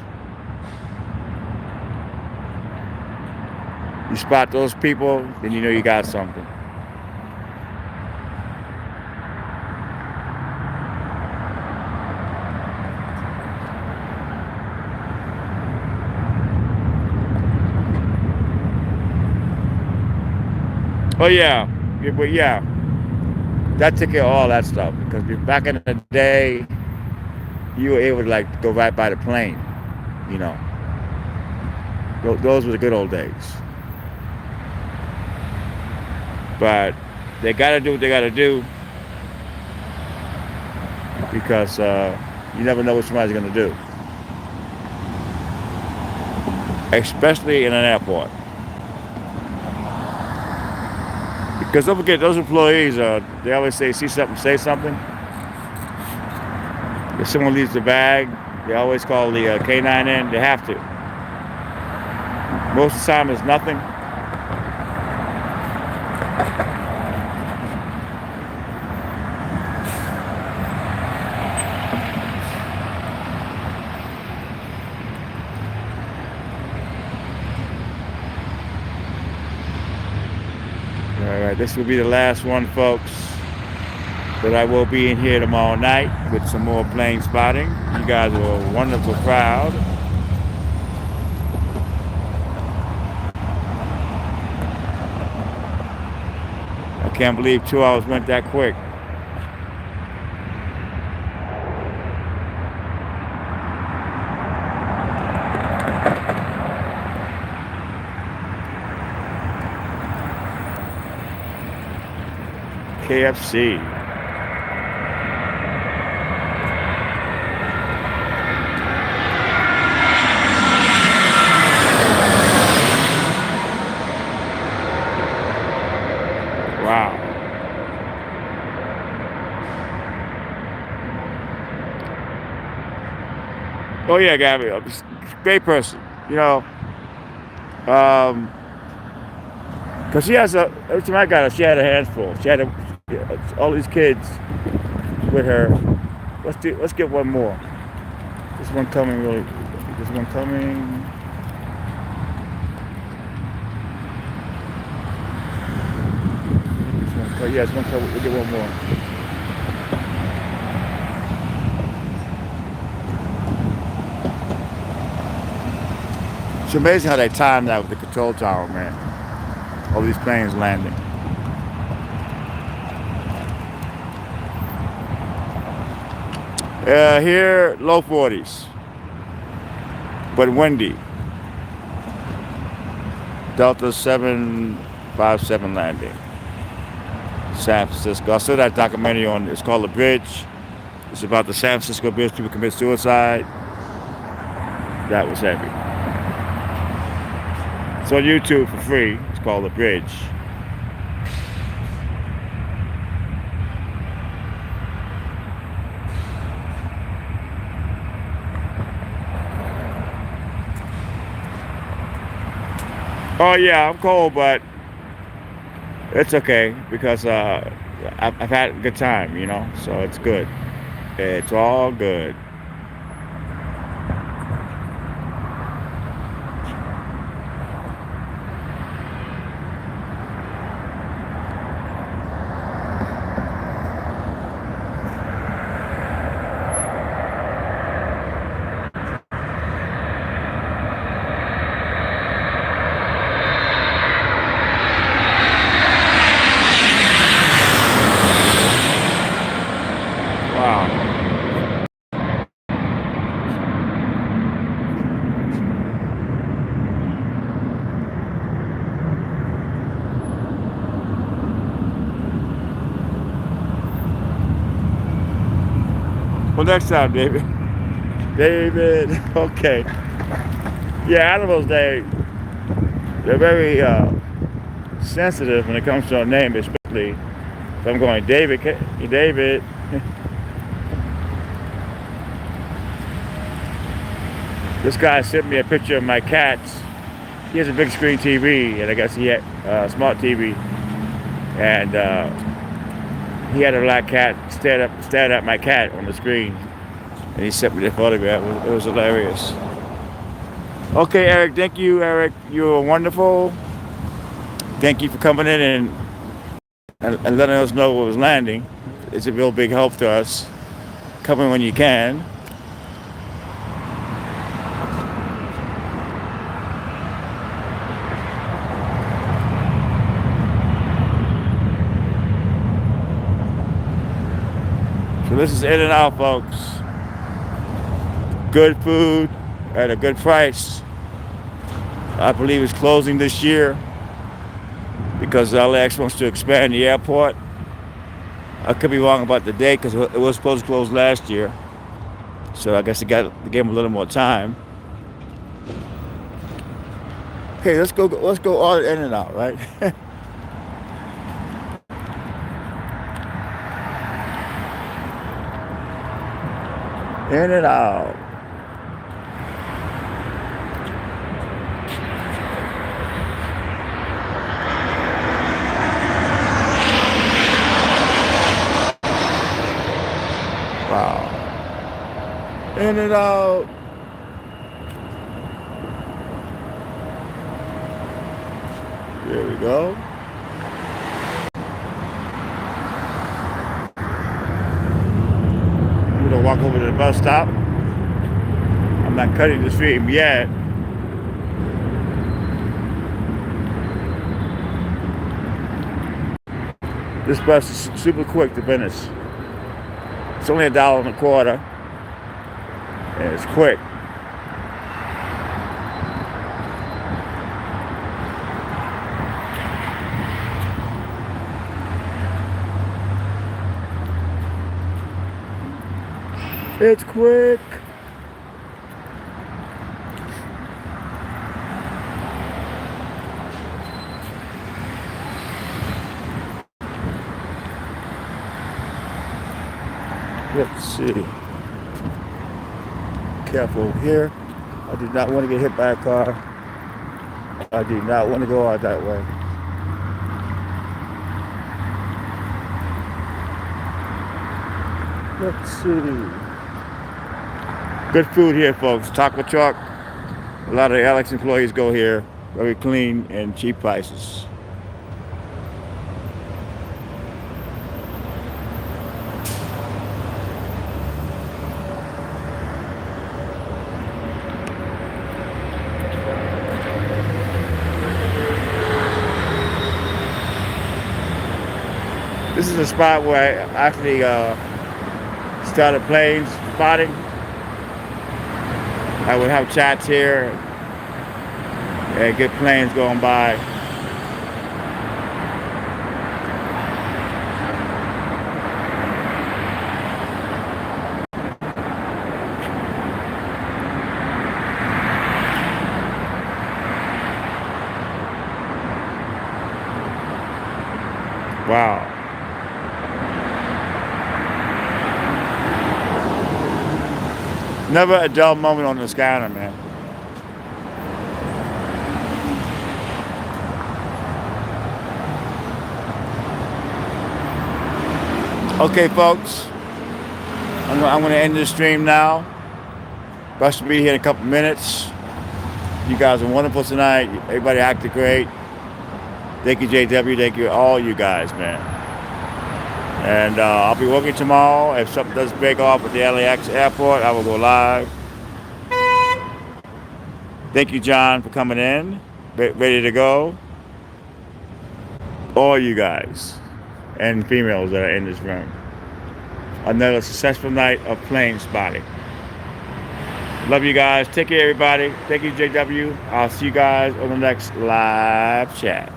You spot those people, then you know you got something. Oh yeah, but yeah, that took care of all that stuff because back in the day, you were able to like go right by the plane, you know. Those were the good old days. But they got to do what they got to do because you never know what somebody's going to do, especially in an airport. Because don't forget, those employees, they always say, see something, say something. If someone leaves the bag, they always call the K9 in. They have to. Most of the time, it's nothing. Alright, this will be the last one, folks. But I will be in here tomorrow night with some more plane spotting. You guys are a wonderful crowd. I can't believe 2 hours went that quick. KFC. Wow. Oh yeah, Gabby, great person. You know, because she has every time I got her, she had a handful. She had all these kids with her. Let's get one more. This one coming really. This one coming. But yes, we'll get one more. It's amazing how they timed that with the control tower, man. All these planes landing. Here, low 40s, but windy. Delta 757 landing. San Francisco. I saw that documentary on, it's called The Bridge. It's about the San Francisco bridge, people commit suicide. That was heavy. It's on YouTube for free. It's called The Bridge. Oh yeah, I'm cold, but it's okay because I've had a good time, you know, so it's good. It's all good. Wow. Well, next time, David. David, okay. Yeah, animals, they're very sensitive when it comes to a name, especially if I'm going, David, David. This guy sent me a picture of my cats. He has a big screen TV, and I guess he had smart TV, and he had a black cat stared at my cat on the screen, and he sent me the photograph. It was hilarious. Okay, Eric, thank you, Eric. You were wonderful. Thank you for coming in and letting us know what was landing. It's a real big help to us. Come in when you can. So this is In-N-Out, folks. Good food at a good price. I believe it's closing this year because LAX wants to expand the airport. I could be wrong about the date because it was supposed to close last year. So I guess they gave them a little more time. Okay, let's go all In-N-Out, right? In-N-Out. Wow. In-N-Out. There we go. I'm gonna walk over to the bus stop. I'm not cutting the stream yet. This bus is super quick to finish. It's only $1.25, and it's quick. It's quick. Let's see. Careful here. I did not want to get hit by a car. I did not want to go out that way. Let's see. Good food here, folks. Taco truck. A lot of the LAX employees go here. Very clean and cheap prices. This is a spot where I actually started planes spotting. I would have chats here and get planes going by. Wow. Never a dull moment on the scanner, man. Okay, folks. I'm going to end this stream now. Best to be here in a couple minutes. You guys are wonderful tonight. Everybody acted great. Thank you, JW. Thank you, all you guys, man. And I'll be working tomorrow. If something does break off at the LAX airport, I will go live. Thank you, John, for coming in. Ready to go. All you guys and females that are in this room. Another successful night of plane spotting. Love you guys. Take care, everybody. Thank you, JW. I'll see you guys on the next live chat.